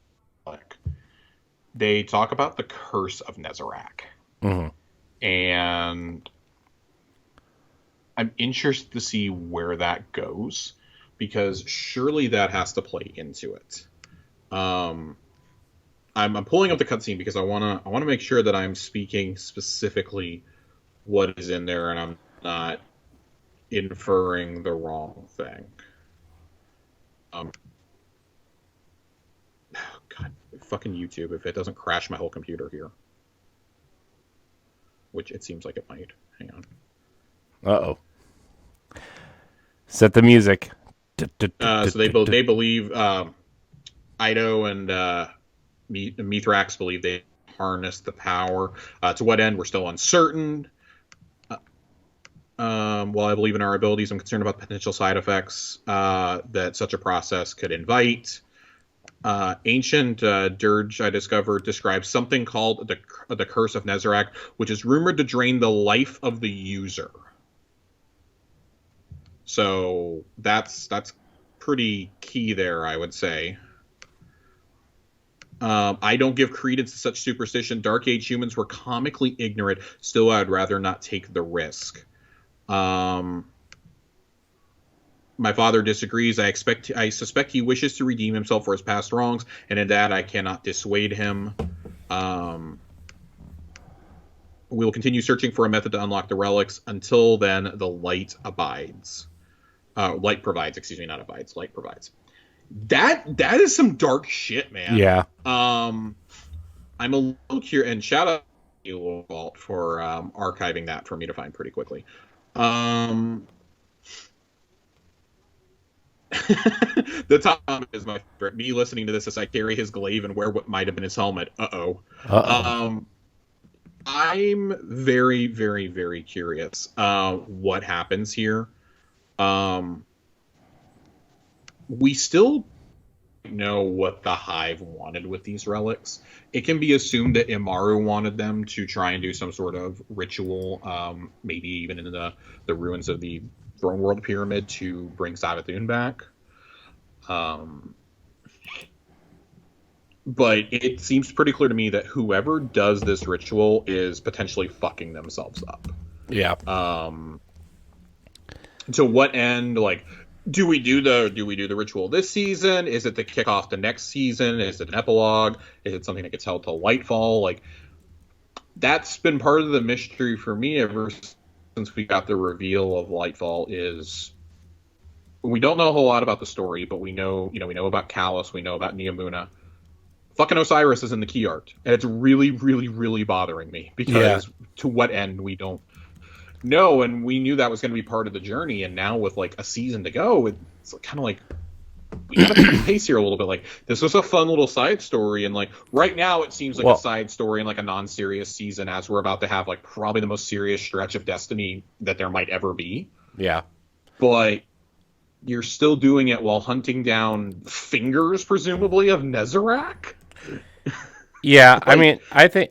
they talk about the curse of Nezarec, mm-hmm. and I'm interested to see where that goes, because surely that has to play into it. I'm pulling up the cutscene because I wanna make sure that I'm speaking specifically what is in there, and I'm not inferring the wrong thing. God, fucking YouTube, if it doesn't crash my whole computer here. Which it seems like it might. Hang on. Uh-oh. Set the music. So they believe Ido and Mithrax believe they harnessed the power. To what end, we're still uncertain. While I believe in our abilities, I'm concerned about potential side effects that such a process could invite. Ancient dirge I discovered describes something called the Curse of Nezarec, which is rumored to drain the life of the user. So that's pretty key there, I would say. I don't give credence to such superstition. Dark Age humans were comically ignorant. Still, I'd rather not take the risk. My father disagrees. I suspect he wishes to redeem himself for his past wrongs, and in that I cannot dissuade him. We will continue searching for a method to unlock the relics. Until then, the light abides. Light provides, excuse me, not abides. Light provides. That is some dark shit, man. Yeah. I'm a little curious, and shout out to you, Walt, for archiving that for me to find pretty quickly. The top comment is my favorite. Me listening to this as I carry his glaive and wear what might have been his helmet. I'm very, very, very curious what happens here. We still know what the Hive wanted with these relics. It can be assumed that Imaru wanted them to try and do some sort of ritual, maybe even in the ruins of the Throne World Pyramid to bring Savathun back. But it seems pretty clear to me that whoever does this ritual is potentially fucking themselves up. Yeah. To what end? Like, do we do the ritual this season? Is it the kickoff to next season? Is it an epilogue? Is it something that gets held till Lightfall? Like, that's been part of the mystery for me ever since we got the reveal of Lightfall. Is we don't know a whole lot about the story, but we know about Callus, we know about Neomuna. Fucking Osiris is in the key art, and it's really, really, really bothering me because to what end we don't know, and we knew that was going to be part of the journey, and now with like a season to go, it's kind of like we got to keep pace here a little bit. Like, this was a fun little side story, and like right now it seems like a side story and like a non-serious season, as we're about to have like probably the most serious stretch of Destiny that there might ever be. Yeah, but you're still doing it while hunting down fingers, presumably, of Nezarec. Yeah, like,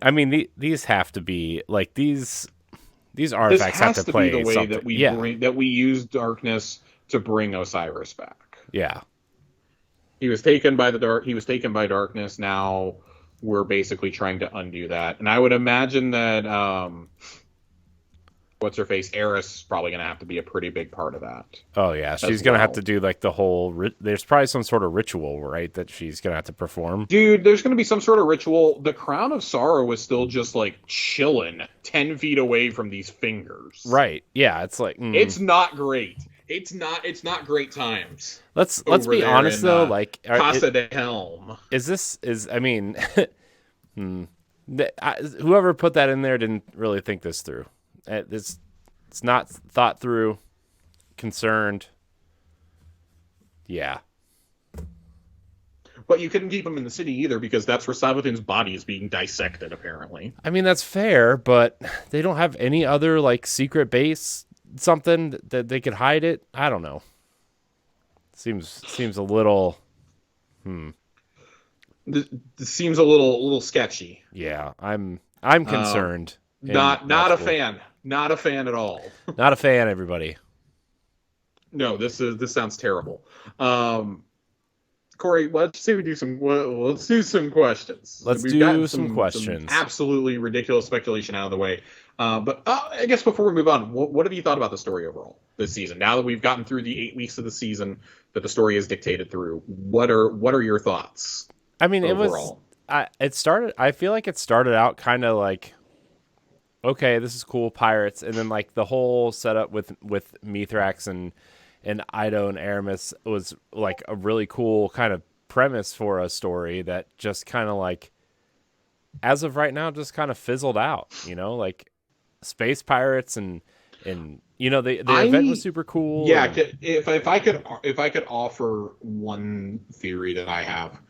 I mean, these have to be like these artifacts have to play be the way something. that we use darkness to bring Osiris back. Yeah, he was taken by darkness. Now we're basically trying to undo that, and I would imagine that what's her face, Eris, is probably going to have to be a pretty big part of that. Oh yeah, she's going to have to do like the whole. There's probably some sort of ritual, right, that she's going to have to perform. Dude, there's going to be some sort of ritual. The Crown of Sorrow was still just like chilling 10 feet away from these fingers. Right. Yeah, it's like it's not great. It's not great times. Let's be honest though. Like Casa de Helm. I mean, whoever put that in there didn't really think this through. It's not thought through, concerned. Yeah. But you couldn't keep him in the city either, because that's where Savathun's body is being dissected, apparently. I mean, that's fair, but they don't have any other like secret base, something that they could hide it. I don't know. Seems a little. This seems a little sketchy. Yeah, I'm concerned. Not a fan. Not a fan at all. Not a fan, everybody. No, this sounds terrible. Corey, let's do some questions. Let's do some questions. Some absolutely ridiculous speculation out of the way. But I guess before we move on, what have you thought about the story overall this season? Now that we've gotten through the 8 weeks of the season that the story is dictated through, what are your thoughts? I mean, overall? I feel like it started out kind of like, okay, this is cool, pirates, and then like the whole setup with Mithrax and Ido and Eramis was like a really cool kind of premise for a story that just kind of like, as of right now, just kind of fizzled out. Like space pirates and the event was super cool. Yeah, if I could offer one theory that I have.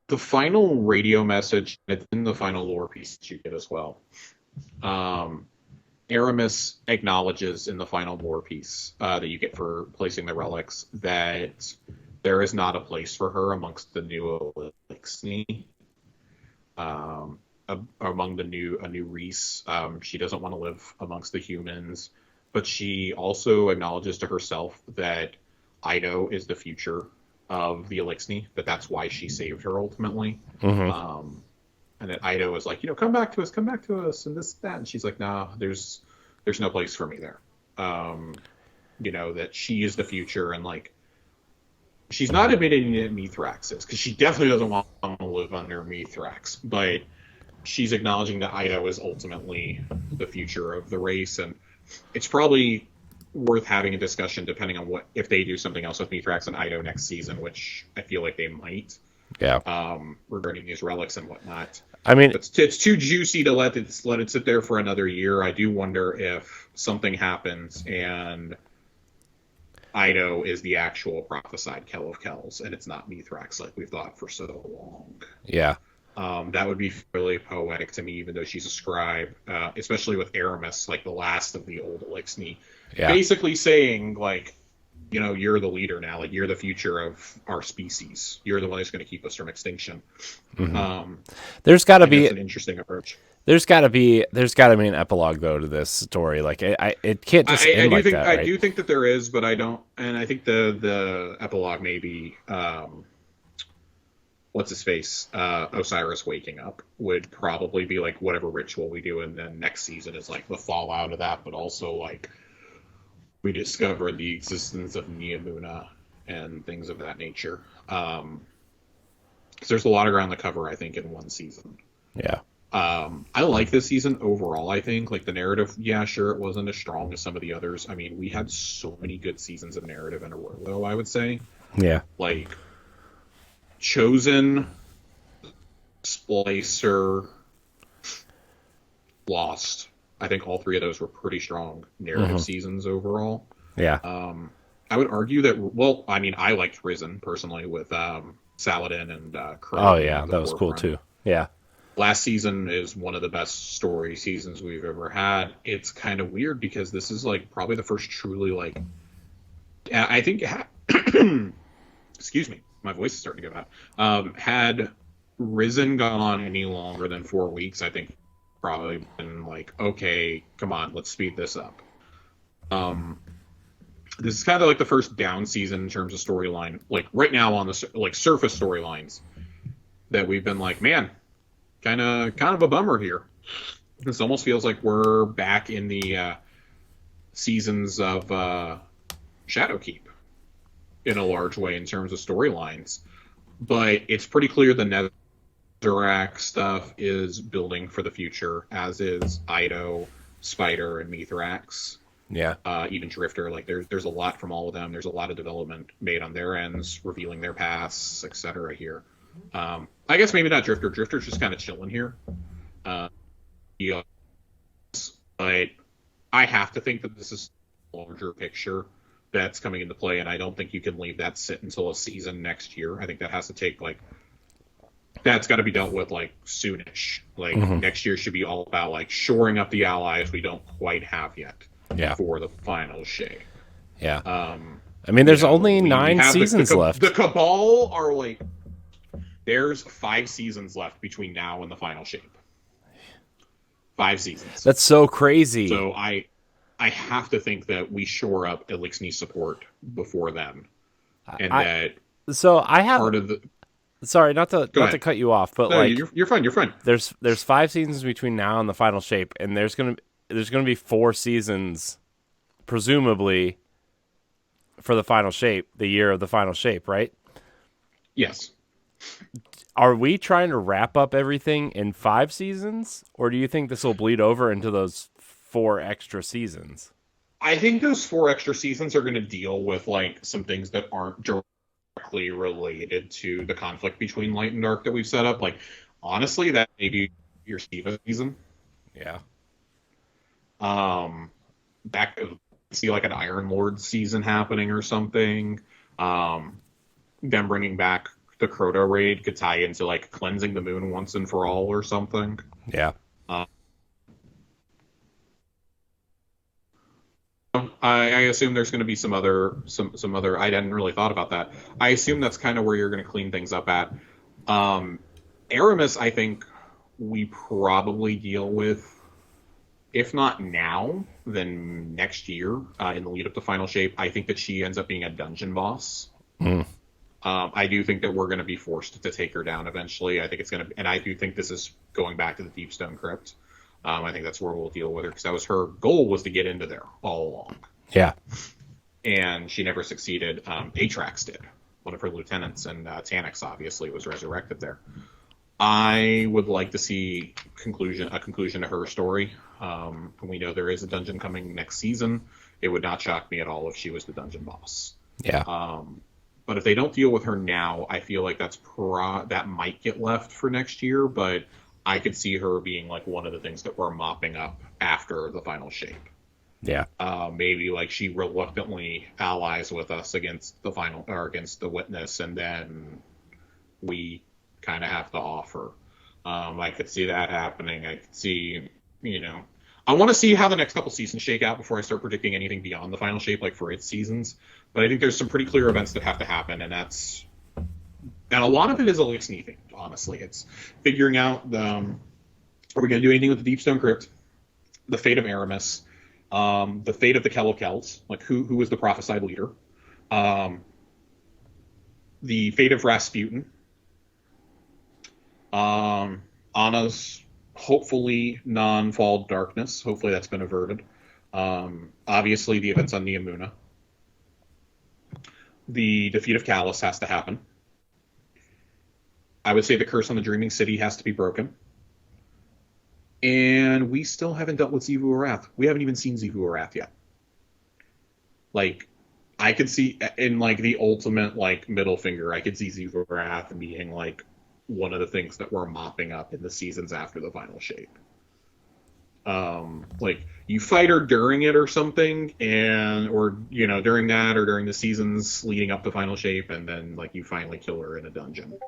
The final radio message, it's in the final lore piece that you get as well. Eramis acknowledges in the final lore piece that you get for placing the relics that there is not a place for her amongst the new Elixni, among a new race. She doesn't want to live amongst the humans, but she also acknowledges to herself that Ido is the future of the Elixni, that's why she saved her ultimately. Mm-hmm. And that Ido is like, come back to us, and this, that. And she's like, nah, there's there's no place for me there. That she is the future, and like she's not admitting that Mithrax is, because she definitely doesn't want to live under Mithrax, but she's acknowledging that Ido is ultimately the future of the race, and it's probably worth having a discussion depending on if they do something else with Mithrax and Ido next season, which I feel like they might. Yeah. Regarding these relics and whatnot. I mean, it's too juicy to let it sit there for another year. I do wonder if something happens and Ido is the actual prophesied Kell of Kells, and it's not Mithrax like we've thought for so long. Yeah. That would be really poetic to me, even though she's a scribe, especially with Eramis, like the last of the old Elixni, basically saying, like, you're the leader now. Like, you're the future of our species. You're the one that's going to keep us from extinction. Mm-hmm. There's got to be an interesting approach. There's got to be an epilogue though to this story. Like, it can't just end like that. Right? I do think that there is, but I don't. And I think the epilogue may be what's his face, Osiris waking up would probably be like whatever ritual we do, and then next season is like the fallout of that, but also like we discover the existence of Neomuna and things of that nature. Because there's a lot of ground to cover, I think, in one season. Yeah. I like this season overall, I think. Like, the narrative, yeah, sure, it wasn't as strong as some of the others. I mean, we had so many good seasons of narrative in a row, though, I would say. Yeah. Like, Chosen, Splicer, Lost. I think all three of those were pretty strong narrative seasons overall. Yeah. I would argue that, well, I mean, I liked Risen, personally, with Saladin and Crow. Oh, yeah, that was cool, too. Yeah. Last season is one of the best story seasons we've ever had. It's kind of weird because this is, like, probably the first truly, like... I think... excuse me. My voice is starting to go out. Had Risen gone on any longer than 4 weeks, I think probably been like, okay, come on, let's speed this up. This is kind of like the first down season in terms of storyline. Like, right now on the surface storylines that we've been like, man, kind of a bummer here. This almost feels like we're back in the seasons of Shadowkeep in a large way in terms of storylines. But it's pretty clear the Mithrax stuff is building for the future, as is Ido, Spider, and Mithrax. Yeah. Even Drifter. Like, there's a lot from all of them. There's a lot of development made on their ends, revealing their pasts, etc. here. I guess maybe not Drifter. Drifter's just kind of chilling here. Yeah. But I have to think that this is a larger picture that's coming into play, and I don't think you can leave that sit until a season next year. I think that has to take, like, that's got to be dealt with, like, soonish. Like, next year should be all about, like, shoring up the allies we don't quite have yet for the final shape. Yeah. I mean, there's only 9 seasons left. The Cabal are, like, there's 5 seasons left between now and the final shape. 5 seasons. That's so crazy. So I have to think that we shore up Elixni support before then. And I have part of the... Sorry, not to cut you off, but no, you're fine. You're fine. There's 5 seasons between now and the final shape, and there's gonna be 4 seasons, presumably, for the final shape, the year of the final shape, right? Yes. Are we trying to wrap up everything in 5 seasons, or do you think this will bleed over into those 4 extra seasons? I think those 4 extra seasons are going to deal with, like, some things that aren't directly related to the conflict between Light and Dark that we've set up. Like, honestly, that may be your Shiva season. Yeah. Back see like an Iron Lord season happening or something. Them bringing back the Crota raid could tie into, like, cleansing the moon once and for all or something. Yeah. I assume there's going to be some other. I hadn't really thought about that. I assume that's kind of where you're going to clean things up at. Eramis, I think we probably deal with, if not now, then next year in the lead up to Final Shape. I think that she ends up being a dungeon boss. I do think that we're going to be forced to take her down eventually. I think it's going to, and I do think this is going back to the Deepstone Crypt. I think that's where we'll deal with her because that was her goal was to get into there all along. Yeah. And she never succeeded. Mithrax did. One of her lieutenants, and Tannix obviously was resurrected there. I would like to see a conclusion to her story. We know there is a dungeon coming next season. It would not shock me at all if she was the dungeon boss. Yeah. But if they don't deal with her now, I feel like that might get left for next year. But I could see her being like one of the things that we're mopping up after the final shape. Yeah. Maybe like she reluctantly allies with us against against the witness, and then we kind of have to offer. I could see that happening. I could see, I want to see how the next couple seasons shake out before I start predicting anything beyond the final shape, like for its seasons. But I think there's some pretty clear events that have to happen, and a lot of it is Elixir themed, honestly. It's figuring out are we going to do anything with the Deepstone Crypt, the fate of Eramis, the fate of the Kells, like who was the prophesied leader, the fate of Rasputin, Anna's hopefully non-fall darkness. Hopefully that's been averted. Obviously the events on Neomuna. The defeat of Callus has to happen. I would say the curse on the Dreaming City has to be broken. And we still haven't dealt with Xivu Arath. We haven't even seen Xivu Arath yet. Like, I could see in like the ultimate like middle finger, I could see Xivu Arath being like one of the things that we're mopping up in the seasons after the final shape. Like you fight her during it or something, or during that or during the seasons leading up to final shape, and then like you finally kill her in a dungeon.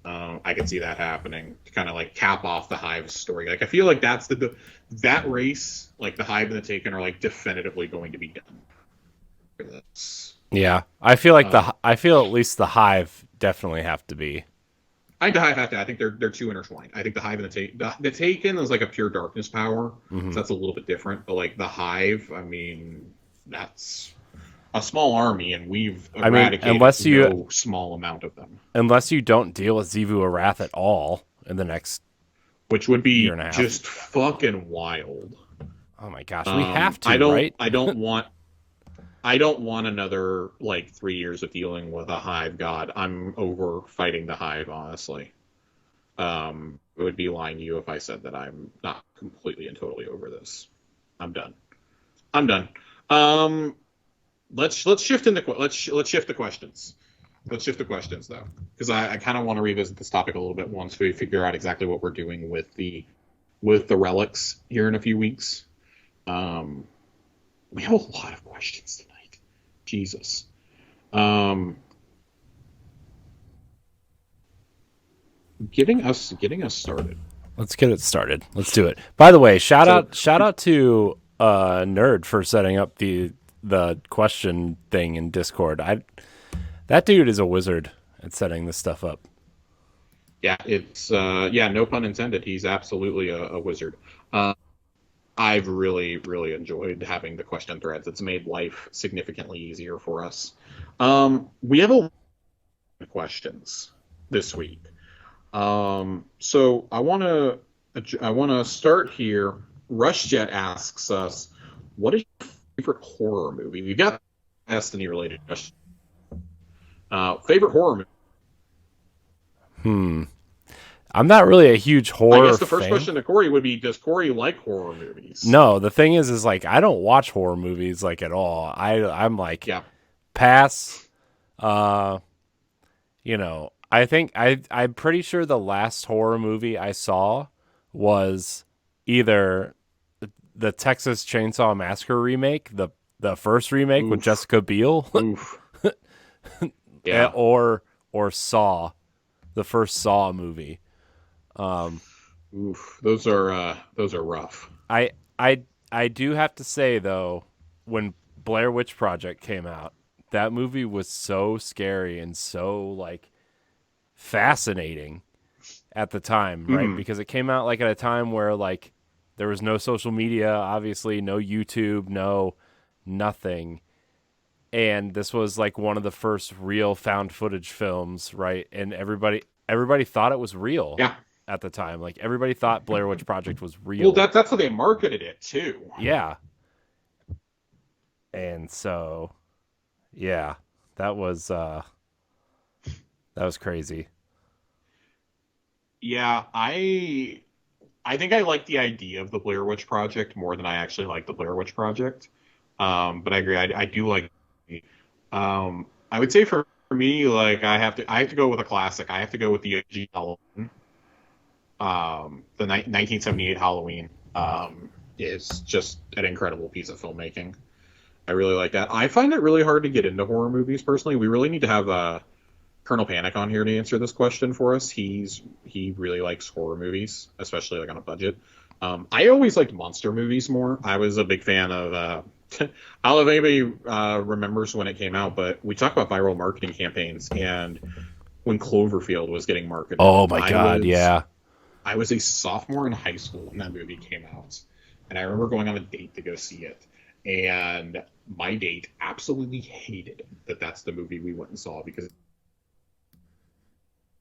I could see that happening to kind of like cap off the Hive's story. Like I feel like that's that race, like the Hive and the Taken are like definitively going to be done for this. Yeah, I feel like I feel at least the Hive definitely have to be. I think the Hive have to. I think they're too intertwined. I think the Hive and the Taken is like a pure darkness power, so that's a little bit different. But like the Hive, I mean, that's a small army, and we've eradicated no small amount of them. Unless you don't deal with Xivu Arath at all in the next, which would be just fucking wild. Oh my gosh, we have to, right? I don't want another like 3 years of dealing with a Hive god. I'm over fighting the Hive, honestly. It would be lying to you if I said that I'm not completely and totally over this. I'm done. Let's shift let's shift the questions. Let's shift the questions though, because I kind of want to revisit this topic a little bit once we figure out exactly what we're doing with the relics here in a few weeks. We have a lot of questions tonight. Jesus. Getting us started. Let's get it started. Let's do it. By the way, shout out to Nerd for setting up the question thing in Discord. That dude is a wizard at setting this stuff up. Yeah, it's no pun intended. He's absolutely a wizard. I've really, really enjoyed having the question threads. It's made life significantly easier for us. We have a lot of questions this week. So I want to start here. Rushjet asks us, what is your favorite horror movie? We've got Destiny related questions. Favorite horror movie? I'm not really a huge horror I guess the first fan. question to Corey would be, does Corey like horror movies? No, the thing is like I don't watch horror movies like at all. I'm like pass. I think I'm pretty sure the last horror movie I saw was either the Texas Chainsaw Massacre remake, the first remake with Jessica Biel, or Saw, the first Saw movie. Those are rough. I do have to say though, when Blair Witch Project came out, that movie was so scary and so like fascinating at the time, right? Because it came out like at a time where like there was no social media, obviously, no YouTube, no nothing. And this was like one of the first real found footage films, right? And everybody thought it was real. Yeah. at the time. Like everybody thought Blair Witch Project was real. Well, that's how they marketed it too. Yeah. And so, yeah, that was crazy. Yeah, I think I like the idea of the Blair Witch Project more than I actually like the Blair Witch Project. But I agree. I do like. I would say for me, like I have to go with a classic. I have to go with the OG Halloween. The 1978 Halloween is just an incredible piece of filmmaking. I really like that. I find it really hard to get into horror movies personally. We really need to have Colonel Panic on here to answer this question for us. He really likes horror movies, especially like on a budget. I always liked monster movies more. I was a big fan of. I don't know if anybody remembers when it came out, but we talk about viral marketing campaigns, and when Cloverfield was getting marketed. Oh my God, yeah. I was a sophomore in high school when that movie came out, and I remember going on a date to go see it, and my date absolutely hated that that's the movie we went and saw because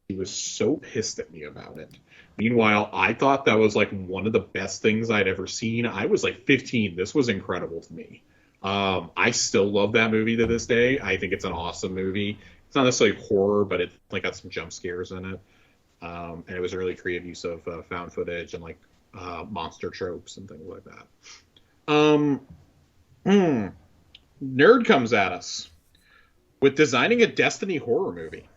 he was so pissed at me about it. Meanwhile, I thought that was like one of the best things I'd ever seen. I was like 15. This was incredible to me. I still love that movie to this day. I think it's an awesome movie. It's not necessarily horror, but it like got some jump scares in it. And it was a really creative use of found footage and like monster tropes and things like that. Nerd comes at us with designing a Destiny horror movie.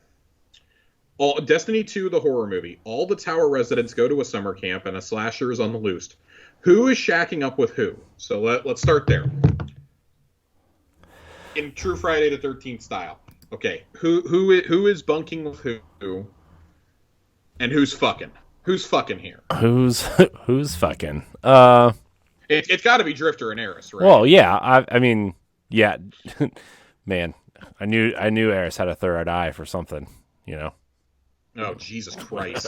Destiny 2, the horror movie. All the tower residents go to a summer camp and a slasher is on the loose. Who is shacking up with who? So let's start there. In true Friday the 13th style. Okay, who is bunking with who? And who's fucking? Who's fucking here? Who's fucking? It's got to be Drifter and Eris, right? Well, yeah. I mean, yeah. Man, I knew Eris had a third eye for something. You know. Oh, Jesus Christ!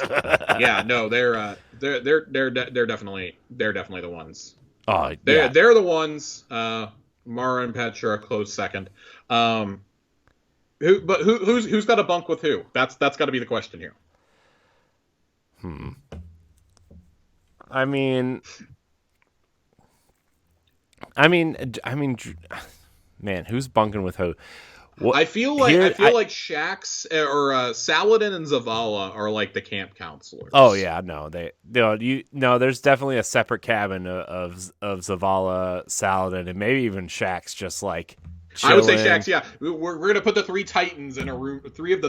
Yeah, no, they're definitely the ones. Oh, they're the ones. Mara and Petra close second. Who's got a bunk with who? That's got to be the question here. I mean, man, who's bunking with who? Well, I feel like Shax or Saladin and Zavala are like the camp counselors. Oh yeah, no, there's definitely a separate cabin of Zavala, Saladin, and maybe even Shax just like chilling. I would say Shax. Yeah, we're gonna put the three of the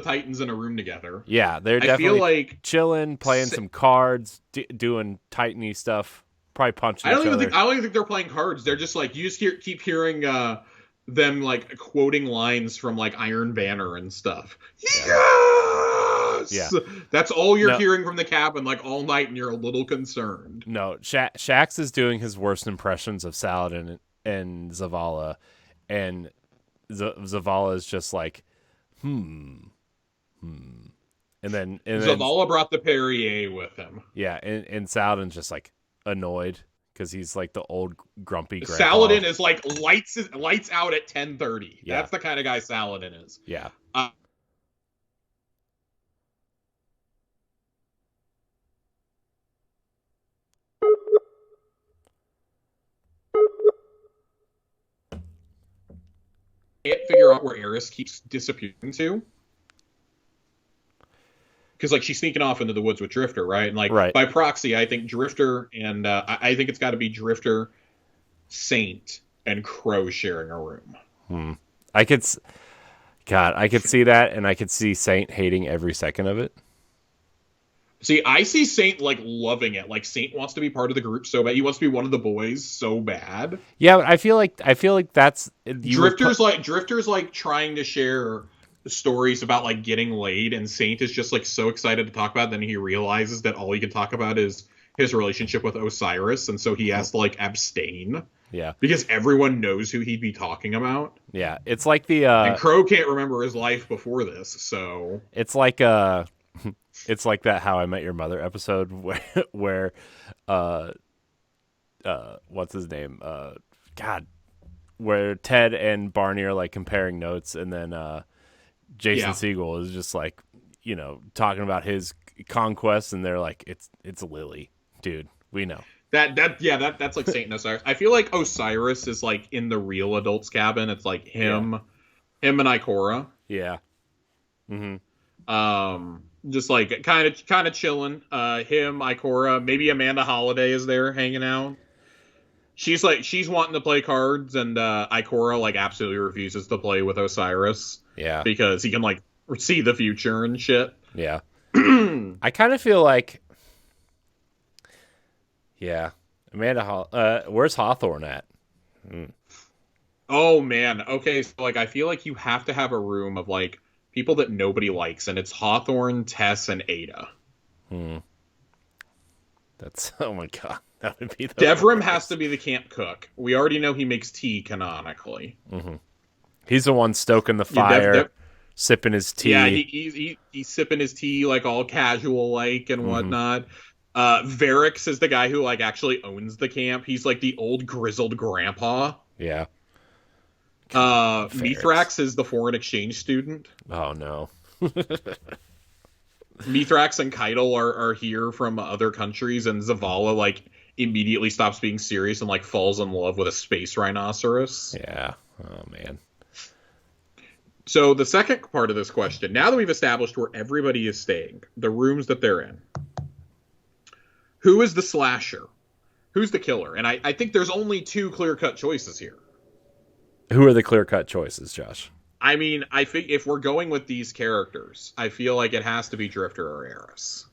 Titans in a room together. Yeah, they're definitely I feel like chilling, playing some cards, doing Titany stuff, probably punching. I don't even think they're playing cards. They're just like you just keep hearing. Them like quoting lines from like Iron Banner and stuff. Yes! Yeah. That's all you're hearing from the cabin like all night, and you're a little concerned. No, Shax is doing his worst impressions of Saladin and Zavala, and Zavala is just like, And then Zavala brought the Perrier with him. Yeah, and Saladin's just like annoyed. Because he's like the old grumpy grandpa. Saladin is like lights out at 10:30. Yeah. That's the kind of guy Saladin is. Yeah. Can't figure out where Eris keeps disappearing to. Because like she's sneaking off into the woods with Drifter, right? And like by proxy, I think Drifter and I think it's got to be Drifter, Saint, and Crow sharing a room. I could see that, and I could see Saint hating every second of it. See, I see Saint like loving it. Like Saint wants to be part of the group so bad. He wants to be one of the boys so bad. Yeah, but I feel like that's Drifter's like trying to share stories about like getting laid, and Saint is just like so excited to talk about it. Then he realizes that all he can talk about is his relationship with Osiris, and so he has to like abstain. Yeah, because everyone knows who he'd be talking about. Yeah, it's like the and Crow can't remember his life before this, so it's like it's like that How I Met Your Mother episode where what's his name? Where Ted and Barney are like comparing notes, and then Jason Segel is just like, talking about his conquest, and they're like, it's Lily, dude. We know. That's like Saint Osiris. I feel like Osiris is like in the real adults cabin. It's like him and Ikora. Yeah. Mm-hmm. Just like kind of chilling. Him, Ikora, maybe Amanda Holiday is there hanging out. She's wanting to play cards, and Ikora like absolutely refuses to play with Osiris. Yeah. Because he can like see the future and shit. Yeah. I kind of feel like, yeah, where's Hawthorne at? Oh man. Okay, so like I feel like you have to have a room of like people that nobody likes, and it's Hawthorne, Tess, and Ada. That's, oh my god, that would be the Devrim has to be the camp cook. We already know he makes tea canonically. Mm-hmm. He's the one stoking the fire, sipping his tea. Yeah, he's sipping his tea like all casual like and whatnot. Varix is the guy who like actually owns the camp. He's like the old grizzled grandpa. Yeah. Mithrax is the foreign exchange student. Oh no. Mithrax and Keitel are here from other countries, and Zavala like immediately stops being serious and like falls in love with a space rhinoceros. Yeah. Oh man. So the second part of this question, now that we've established where everybody is staying, the rooms that they're in, who is the slasher? Who's the killer? And I think there's only two clear-cut choices here. Who are the clear-cut choices, Josh? I mean, I think if we're going with these characters, I feel like it has to be Drifter or Eris.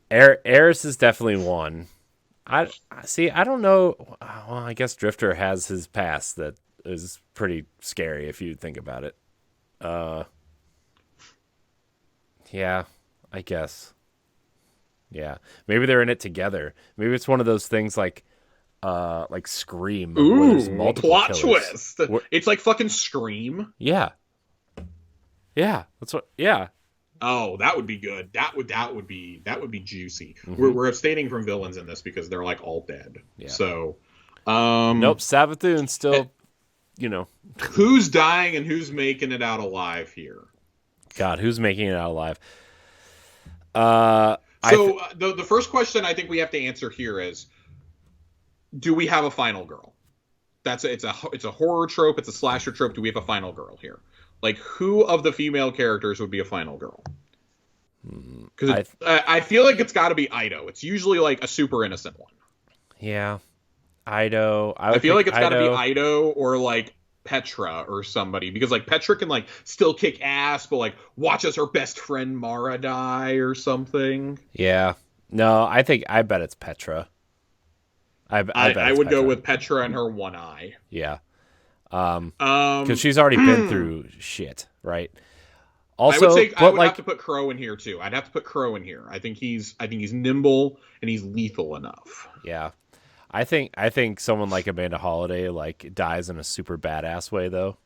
Eris is definitely one. I don't know. Well, I guess Drifter has his past that is pretty scary if you think about it. Yeah, I guess. Yeah, maybe they're in it together. Maybe it's one of those things like Scream. Ooh, plot twist! It's like fucking Scream. Yeah, that's what. Yeah. Oh, that would be good. That would be juicy. Mm-hmm. We're abstaining from villains in this because they're like all dead. Yeah. So, nope. Savathûn still. Who's dying and who's making it out alive here? God, who's making it out alive? The first question I think we have to answer here is, do we have a final girl? It's a horror trope. It's a slasher trope. Do we have a final girl here? Like, who of the female characters would be a final girl? Because I feel like it's got to be Ido. It's usually like a super innocent one. Yeah, Ido. I feel like it's got to be Ido or like Petra or somebody, because like Petra can like still kick ass, but like watches her best friend Mara die or something. Yeah. No, I bet it's Petra. I would go with Petra and her one eye. Yeah. Because she's already been through shit, right? Also, I would have to put Crow in here too. I'd have to put Crow in here. I think he's nimble and he's lethal enough. Yeah. I think someone like Amanda Holiday like dies in a super badass way though.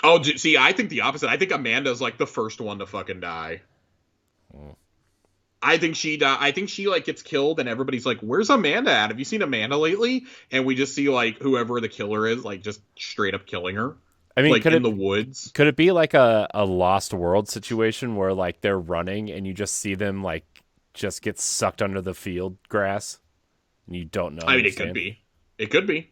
Oh, see, I think the opposite. I think Amanda's like the first one to fucking die. I think she like gets killed and everybody's like, "Where's Amanda at? Have you seen Amanda lately?" And we just see like whoever the killer is like just straight up killing her. I mean, like in the woods. Could it be like a Lost World situation where like they're running and you just see them like just get sucked under the field grass? And you don't know. I mean, it could be. It could be.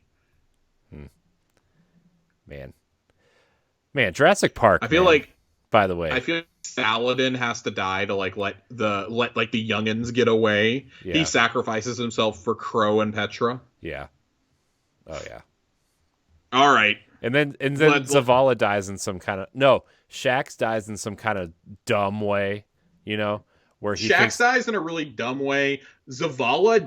Man, Jurassic Park. I feel like. By the way, I feel like Saladin has to die to like let the youngins get away. Yeah. He sacrifices himself for Crow and Petra. Yeah. Oh yeah. All right. And then Zavala dies in some kind of Shax dies in some kind of dumb way, where he dies in a really dumb way. Zavala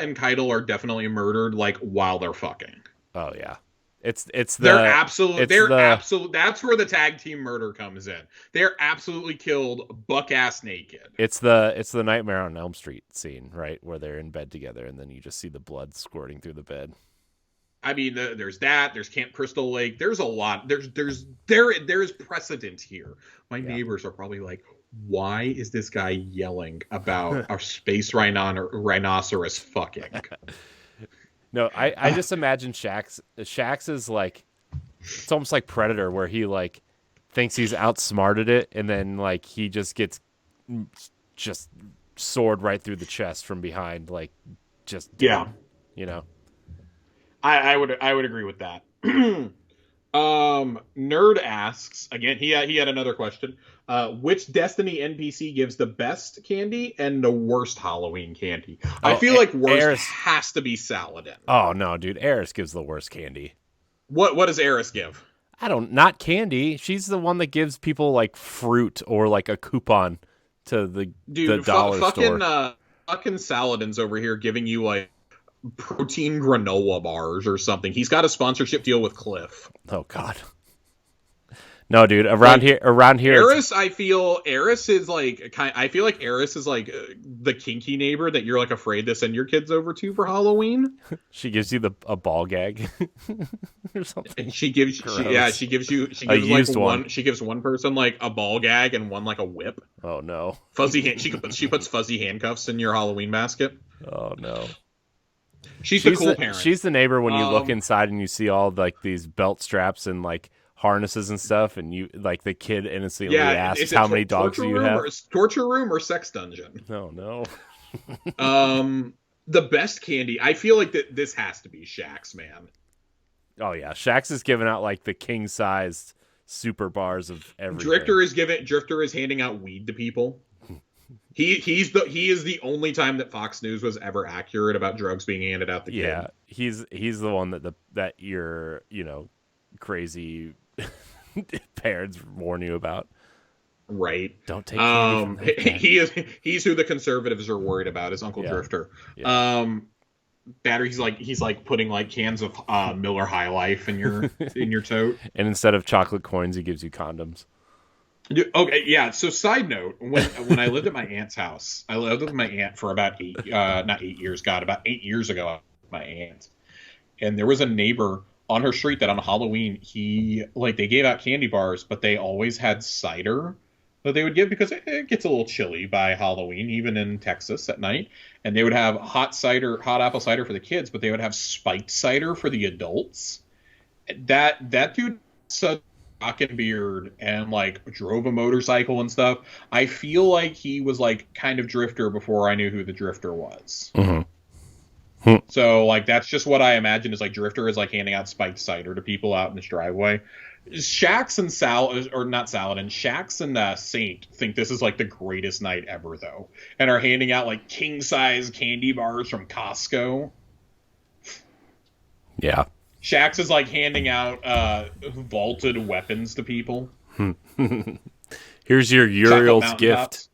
and Keitel are definitely murdered like while they're fucking. Oh yeah. That's where the tag team murder comes in. They're absolutely killed buck ass naked. It's the Nightmare on Elm Street scene, right? Where they're in bed together and then you just see the blood squirting through the bed. I mean, there's that. There's Camp Crystal Lake. There's a lot. There's precedent here. My neighbors are probably like, why is this guy yelling about our space rhinoceros fucking? No, I just imagine Shax is like, it's almost like Predator, where he like thinks he's outsmarted it, and then like he just gets just sword right through the chest from behind, like just Yeah. you know. I would agree with that. Nerd asks again. He had another question. Which Destiny NPC gives the best candy and the worst Halloween candy? I feel like worst has to be Saladin. Oh no, dude, Eris gives the worst candy. What does Eris give? Not candy. She's the one that gives people like fruit or like a coupon to the dollar store. Fucking Saladin's over here giving you like protein granola bars or something. He's got a sponsorship deal with Cliff. Oh God. No, dude. Around here, Eris, I feel Eris is like I feel like Eris is like the kinky neighbor that you're like afraid to send your kids over to for Halloween. She gives you a ball gag or something. She gives one person like a ball gag and one like a whip. Oh no. She puts fuzzy handcuffs in your Halloween basket. Oh no. She's the cool parent. She's the neighbor when you look inside and you see all like these belt straps and like harnesses and stuff, and you like the kid innocently asks how many dogs do you have? Torture room or sex dungeon? No. The best candy. I feel like this has to be Shaxx, man. Oh yeah, Shaxx is giving out like the king sized super bars of everything. Drifter is handing out weed to people. He is the only time that Fox News was ever accurate about drugs being handed out to kids. Yeah, he's the one that your crazy parents warn you about. Right. Don't take candy from that guy. He's who the conservatives are worried about, is Uncle Drifter. Yeah. Batter, he's like putting like cans of Miller High Life in your tote. And instead of chocolate coins, he gives you condoms. Okay, yeah. So, side note: when I lived at my aunt's house, I lived with my aunt for about about 8 years ago. My aunt, and there was a neighbor on her street that on Halloween they gave out candy bars, but they always had cider that they would give because it gets a little chilly by Halloween, even in Texas at night. And they would have hot apple cider for the kids, but they would have spiked cider for the adults. That dude such rockin' beard and like drove a motorcycle and stuff. I feel like he was like kind of Drifter before I knew who the Drifter was. Mm-hmm. So like that's just what I imagine is like Drifter is like handing out spiked cider to people out in his driveway. Shaxx and Shaxx and Saint think this is like the greatest night ever though, and are handing out like king size candy bars from Costco. Yeah. Shaxx is like handing out vaulted weapons to people. Here's your Uriel's gift.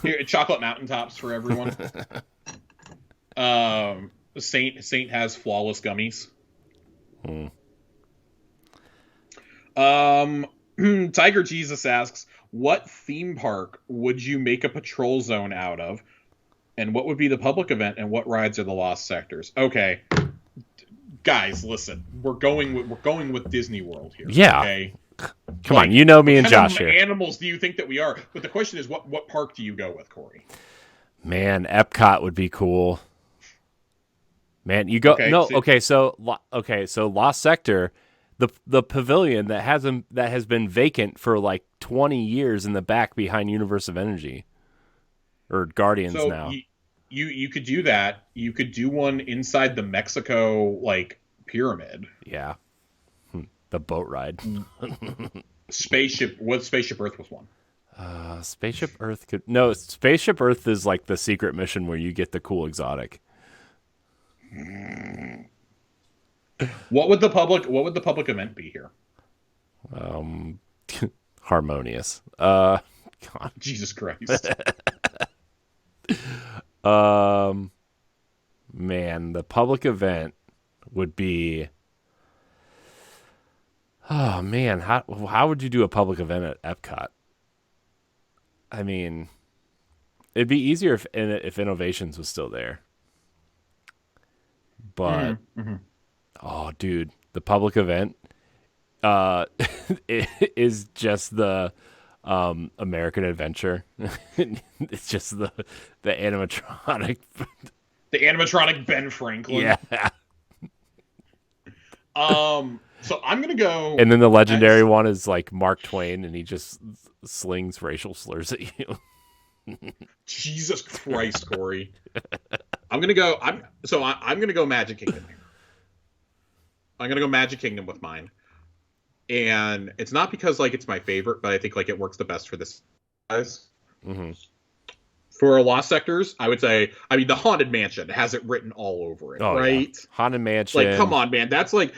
Here, chocolate mountaintops for everyone. Saint has flawless gummies. Tiger Jesus asks, what theme park would you make a patrol zone out of? And what would be the public event? And what rides are the lost sectors? Okay. Guys, listen. We're going with Disney World here. Yeah. Okay? Come on, you know me and Josh here. What animals do you think that we are? But the question is, what park do you go with, Corey? Man, Epcot would be cool. Man, you go So Lost Sector, the pavilion that has been vacant for like 20 years in the back behind Universe of Energy or Guardians now. You could do that. You could do one inside the Mexico like pyramid. Yeah. The boat ride. Spaceship Earth was one. Spaceship Earth could no. Spaceship Earth is like the secret mission where you get the cool exotic. What would the public event be here? Harmonious. God. Jesus Christ. Man, the public event would be. Oh man, how would you do a public event at Epcot? I mean, it'd be easier if Innovations was still there. But oh, dude, the public event it is just the American Adventure. It's just the animatronic. The animatronic Ben Franklin. Yeah. So I'm gonna go. And then the legendary one is like Mark Twain, and he just slings racial slurs at you. Jesus Christ, Corey. I'm gonna go. I'm gonna go Magic Kingdom here. I'm gonna go Magic Kingdom with mine, and it's not because like it's my favorite, but I think like it works the best for this size. Mm-hmm. For Lost Sectors, I would say, I mean, the Haunted Mansion has it written all over it, right? Yeah. Haunted Mansion. Like, come on, man, that's like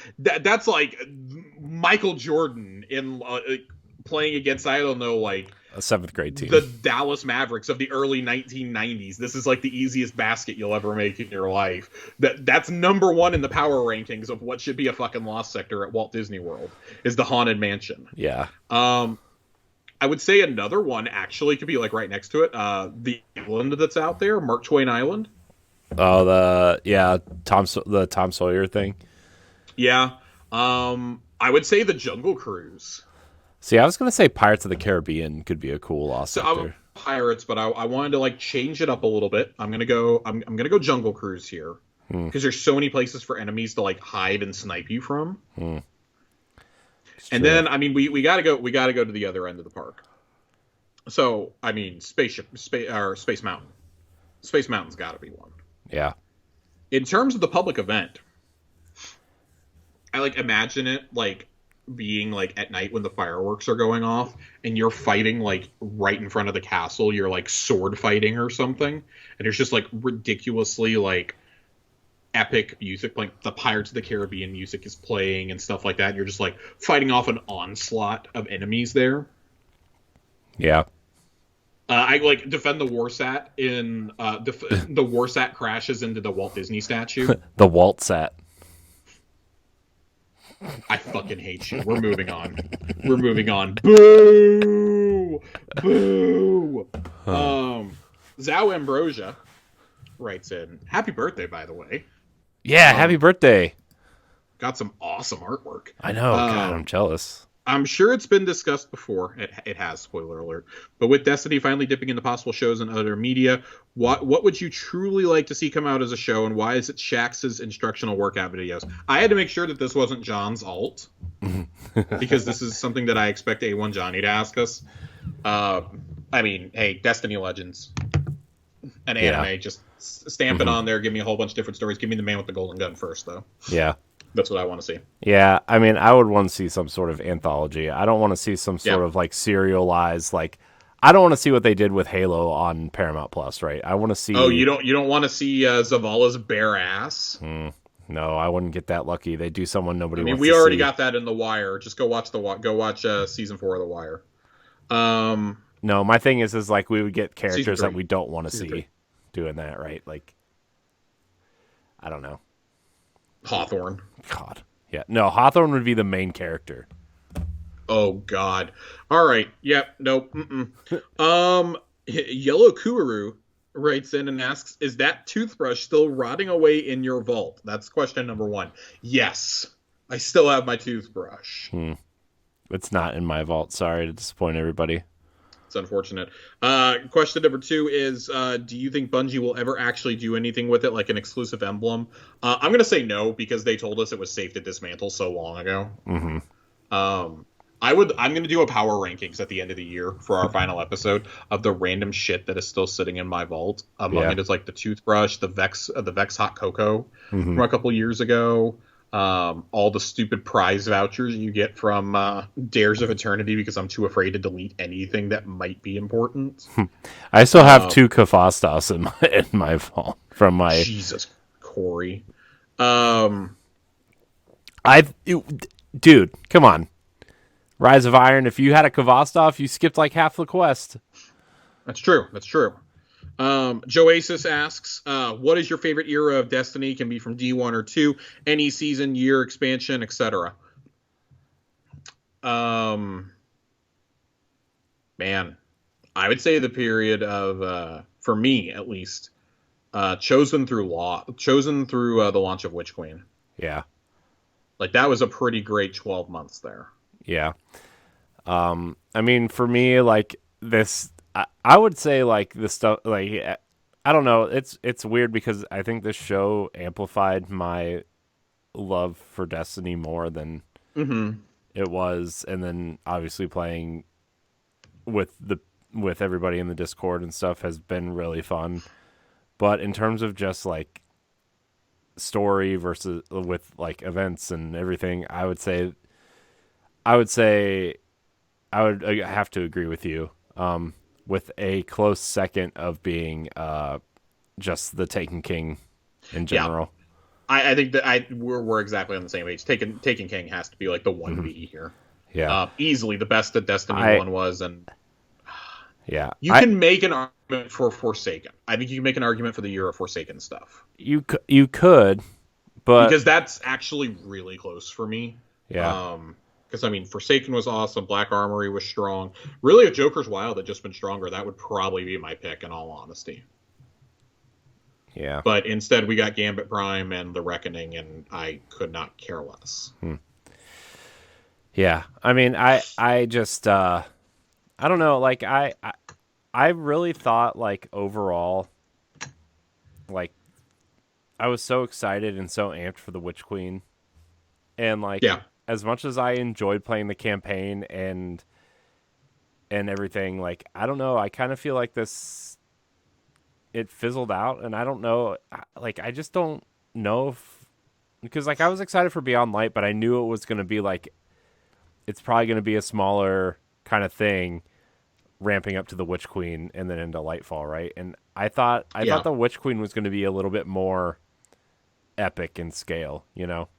Michael Jordan in playing against, I don't know, like a 7th grade team, the Dallas Mavericks of the early 1990s. This is like the easiest basket you'll ever make in your life. That's number one in the power rankings of what should be a fucking Lost Sector at Walt Disney World is the Haunted Mansion. Yeah. I would say another one actually could be like right next to it. The island that's out there, Mark Twain Island. Oh, the Tom Sawyer thing. Yeah. I would say the Jungle Cruise. See, I was gonna say Pirates of the Caribbean could be a cool Lost Sector. Pirates, but I wanted to like change it up a little bit. I'm gonna go Jungle Cruise here because there's so many places for enemies to like hide and snipe you from. And then, I mean, we gotta go to the other end of the park. So, I mean, Space Mountain. Space Mountain's gotta be one. Yeah. In terms of the public event, I like imagine it like being like at night when the fireworks are going off and you're fighting like right in front of the castle. You're like sword fighting or something. And there's just like ridiculously like epic music, like the Pirates of the Caribbean music is playing and stuff like that. You're just like fighting off an onslaught of enemies there. Yeah. I like defend the Warsat in the Warsat crashes into the Walt Disney statue. The Waltsat. I fucking hate you. We're moving on. Boo! Boo! Zao Ambrosia writes in, happy birthday, by the way. Yeah, happy birthday. Got some awesome artwork. I know. God, I'm jealous. I'm sure it's been discussed before. It has, spoiler alert. But with Destiny finally dipping into possible shows and other media, what would you truly like to see come out as a show, and why is it Shax's instructional workout videos? I had to make sure that this wasn't John's alt, because this is something that I expect A1 Johnny to ask us. I mean, hey, Destiny Legends, an anime, just stamp it on there, give me a whole bunch of different stories. Give me the man with the golden gun first, though. Yeah. That's what I want to see. Yeah, I mean, I would want to see some sort of anthology. I don't want to see some sort of like serialized, like I don't want to see what they did with Halo on Paramount Plus, right? I want to see. Oh, you don't want to see Zavala's bare ass? No, I wouldn't get that lucky. They do someone nobody. I mean, wants we to already see. got that in The Wire. Just go watch season 4 of The Wire. No, my thing is like we would get characters that we don't want to Season see 3. doing that, right? Like, I don't know. Hawthorne. God. Yeah. No, Hawthorne would be the main character. Oh, God. All right. Yep. Nope. Yellow Kuru writes in and asks, is that toothbrush still rotting away in your vault? That's question number 1. Yes. I still have my toothbrush. It's not in my vault. Sorry to disappoint everybody. It's unfortunate. Question number 2 is, do you think Bungie will ever actually do anything with it, like an exclusive emblem? I'm going to say no, because they told us it was safe to dismantle so long ago. I'm going to do a power rankings at the end of the year for our final episode of the random shit that is still sitting in my vault. Among it is like the toothbrush, the Vex hot cocoa from a couple years ago. All the stupid prize vouchers you get from Dares of Eternity because I'm too afraid to delete anything that might be important. I still have 2 Kafastas in my vault from my. Jesus, Corey. Dude, come on. Rise of Iron. If you had a Kavastov, you skipped like half the quest. That's true. Joasis asks, what is your favorite era of Destiny? Can be from D1 or 2, any season, year, expansion, etc. Man, I would say the period of, for me at least, chosen through the launch of Witch Queen. Yeah. Like, that was a pretty great 12 months there. Yeah. I mean, for me, like, this... I would say like the stuff like I don't know, it's weird because I think this show amplified my love for Destiny more than it was, and then obviously playing with the with everybody in the Discord and stuff has been really fun. But in terms of just like story versus with like events and everything, I would say I would have to agree with you. With a close second of being just the Taken King in Yeah, general. I think that we're exactly on the same page. Taken King has to be like the 1B here. Yeah. Easily the best that Destiny I 1 was, and yeah. you can make an argument for Forsaken. I think you can make an argument for the year of Forsaken stuff. You could, but because that's actually really close for me. yeah. Because I mean, Forsaken was awesome. Black Armory was strong. Really, if Joker's Wild had just been stronger, that would probably be my pick. In all honesty. Yeah. But instead, we got Gambit Prime and The Reckoning, and I could not care less. Yeah. I mean, I just I don't know, like I really thought like overall like I was so excited and so amped for the Witch Queen. And like Yeah. as much as I enjoyed playing the campaign and everything, like I don't know, I kind of feel like it fizzled out, and I don't know, like I just don't know if, because like I was excited for Beyond Light, but I knew it was going to be like it's probably going to be a smaller kind of thing ramping up to the Witch Queen and then into Lightfall, right? And I thought the Witch Queen was going to be a little bit more epic in scale, you know.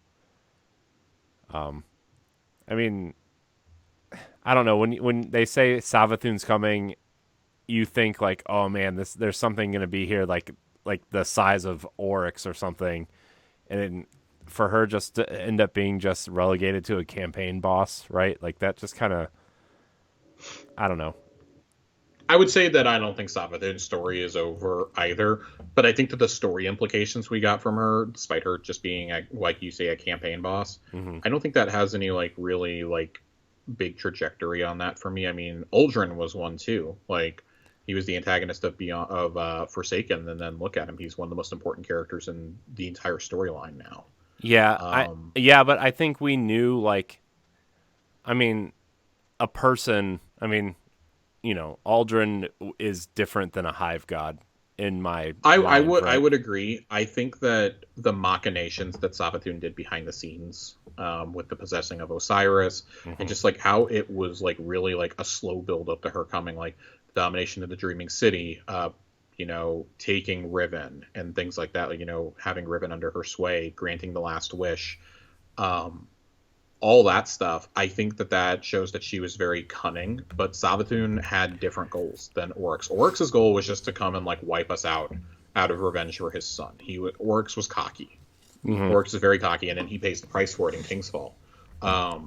I mean, I don't know, when they say Savathun's coming, you think like, oh man, there's something going to be here like the size of Oryx or something, and then for her just to end up being just relegated to a campaign boss, right? Like that just kind of, I don't know. I would say that I don't think Savathun's story is over either, but I think that the story implications we got from her, despite her just being, like you say, a campaign boss, I don't think that has any like really like big trajectory on that for me. I mean, Uldren was one too. Like he was the antagonist of Forsaken, and then look at him, he's one of the most important characters in the entire storyline now. Yeah, but I think we knew, like, I mean, a person. I mean, you know, Aldrin is different than a hive god in my mind, I would agree. I think that the machinations that Savathun did behind the scenes, with the possessing of Osiris, and just like how it was like really like a slow build up to her coming, like the domination of the Dreaming City, you know, taking Riven and things like that, like, you know, having Riven under her sway, granting the last wish, all that stuff. I think that shows that she was very cunning, but Savathun had different goals than Oryx. Oryx's goal was just to come and like wipe us out of revenge for his son. Oryx was cocky. Oryx is very cocky, and then he pays the price for it in Kingsfall. I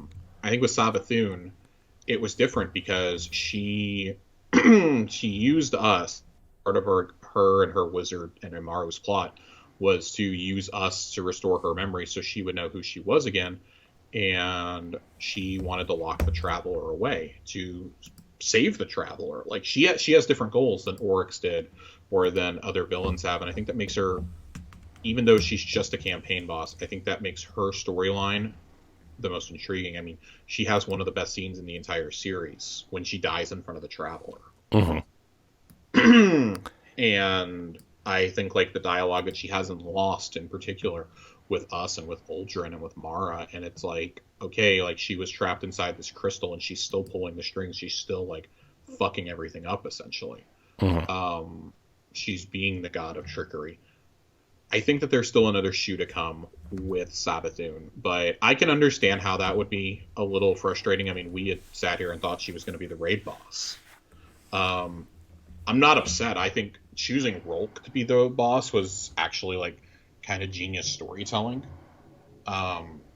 think with Savathun, it was different because she she used us. Part of her and her wizard and Amaru's plot was to use us to restore her memory so she would know who she was again. And she wanted to lock the Traveler away to save the Traveler. Like she has different goals than Oryx did, or than other villains have, and I think that makes her, even though she's just a campaign boss, I think that makes her storyline the most intriguing. I mean, she has one of the best scenes in the entire series when she dies in front of the Traveler. And I think like the dialogue that she has in Lost in particular with us and with Uldren and with Mara, and it's like, okay, like she was trapped inside this crystal and she's still pulling the strings, she's still like fucking everything up essentially. She's being the god of trickery. I think that there's still another shoe to come with Savathun, but I can understand how that would be a little frustrating. I mean, we had sat here and thought she was going to be the raid boss. I'm not upset. I think choosing Rolk to be the boss was actually like kind of genius storytelling.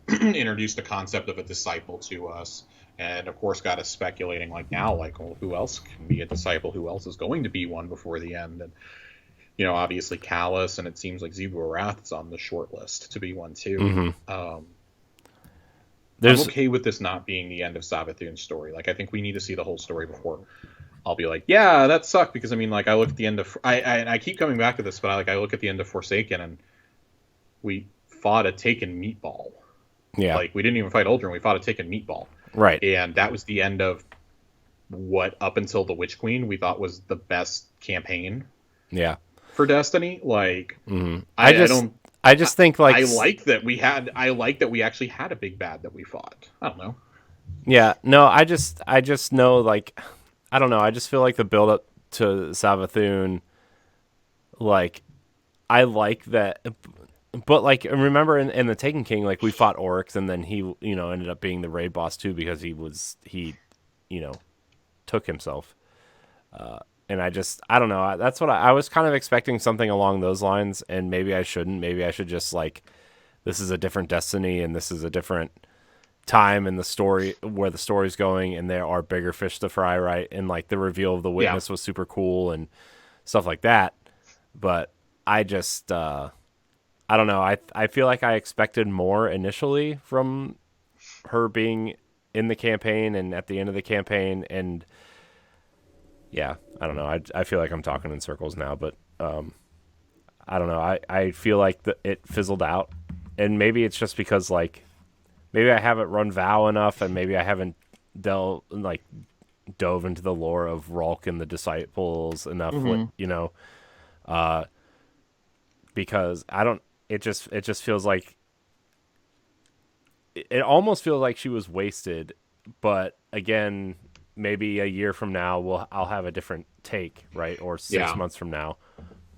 Introduced the concept of a disciple to us, and of course got us speculating like now, like, well, who else can be a disciple? Who else is going to be one before the end? And you know, obviously Callus, and it seems like Zebu Arath is on the short list to be one too. I'm okay with this not being the end of Savathun's story. Like, I think we need to see the whole story before I'll be like, yeah, that sucked. Because I mean, like, I look at the end of I keep coming back to this, but I look at the end of Forsaken, and we fought a taken meatball. Yeah, like we didn't even fight Uldren. We fought a taken meatball. Right, and that was the end of what up until the Witch Queen we thought was the best campaign Yeah. for Destiny. Like, Mm-hmm. I don't. I just think like I like that we had. I like that we actually had a big bad that we fought. I don't know. Yeah, no, I just know like I don't know, I just feel like the build up to Savathun, like I like that, but like remember in the Taken King, like we fought Oryx and then he ended up being the raid boss too because he you know took himself, and I don't know, that's what I was kind of expecting something along those lines, and maybe I shouldn't, maybe I should just like this is a different Destiny and this is a different time in the story where the story's going and there are bigger fish to fry, right? And like the reveal of the witness was super cool and stuff like that, but I just I don't know, I feel like I expected more initially from her being in the campaign and at the end of the campaign, and yeah, I don't know, I feel like I'm talking in circles now, but I don't know, I feel like it fizzled out, and maybe it's just because like maybe I haven't run Vow enough, and maybe I haven't dove into the lore of Ralk and the Disciples enough, because I don't. It just feels like it almost feels like she was wasted. But again, maybe a year from now, I'll have a different take, right? Or 6 months from now.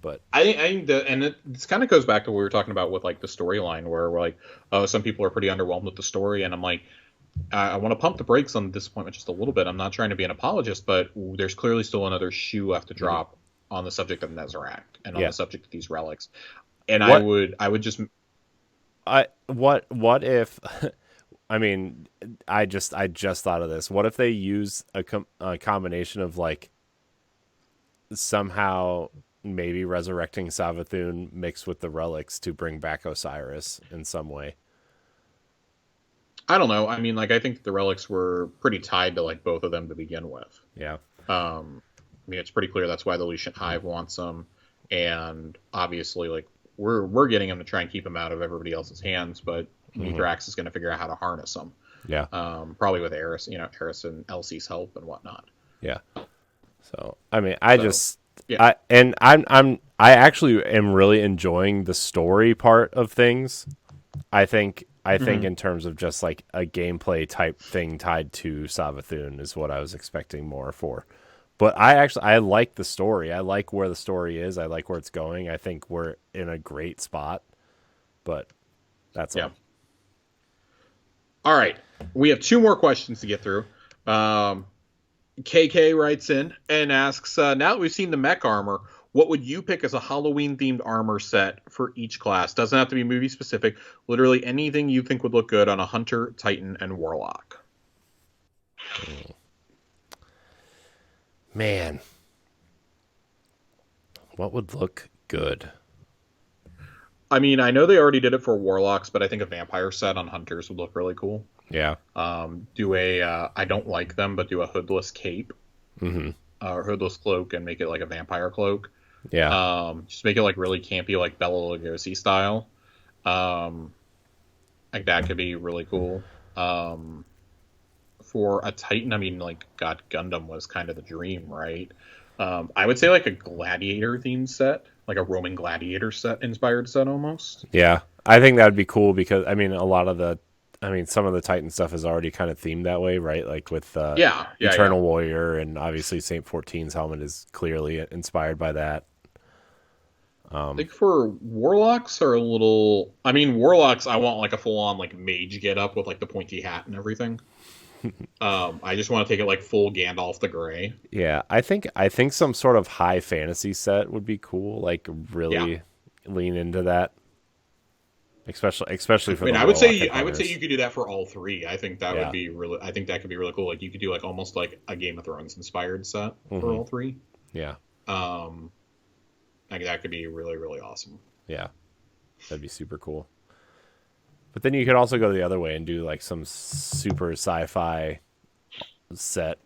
But I think that, and this kind of goes back to what we were talking about with like the storyline, where we're like, oh, some people are pretty underwhelmed with the story, and I'm like, I want to pump the brakes on the disappointment just a little bit. I'm not trying to be an apologist, but there's clearly still another shoe left to drop on the subject of Nezarec and on the subject of these relics. And I would just, what if? I mean, I just thought of this. What if they use a combination of like somehow maybe resurrecting Savathun mixed with the relics to bring back Osiris in some way? I don't know. I mean, like, I think the relics were pretty tied to like both of them to begin with. Yeah. I mean, it's pretty clear that's why the Lucian Hive wants them, and obviously, like, we're getting them to try and keep them out of everybody else's hands, but Mithrax is going to figure out how to harness them. Yeah. Probably with Eris, Eris and Elsie's help and whatnot. Yeah. So I mean, I actually am really enjoying the story part of things. I think in terms of just like a gameplay type thing tied to Savathun is what I was expecting more for. But I like the story. I like where the story is. I like where it's going. I think we're in a great spot. But that's all. All right. We have 2 more questions to get through. KK writes in and asks, now that we've seen the mech armor, what would you pick as a Halloween-themed armor set for each class? Doesn't have to be movie-specific. Literally anything you think would look good on a Hunter, Titan, and Warlock. Man. What would look good? I mean, I know they already did it for Warlocks, but I think a vampire set on Hunters would look really cool. Yeah. Do a, I don't like them, but do a hoodless cape. Or hoodless cloak and make it like a vampire cloak. Yeah. Just make it like really campy, like Bela Lugosi style. Like that could be really cool. For a Titan, I mean, like, God, Gundam was kind of the dream, right? I would say like a gladiator themed set, like a Roman gladiator set inspired set almost. Yeah. I think that would be cool because, I mean, some of the Titan stuff is already kind of themed that way, right? Like with Eternal Warrior, and obviously Saint 14's helmet is clearly inspired by that. I think for Warlocks are a little... I mean, Warlocks, I want like a full-on like mage get up with like the pointy hat and everything. I just want to take it like full Gandalf the Grey. Yeah, I think some sort of high fantasy set would be cool. Like really lean into that, especially for. I mean, I would say you could do that for all 3. I think that would be really. I think that could be really cool. Like you could do like almost like a Game of Thrones inspired set for all 3. Yeah. I think that could be really, really awesome. Yeah, that'd be super cool. But then you could also go the other way and do like some super sci-fi set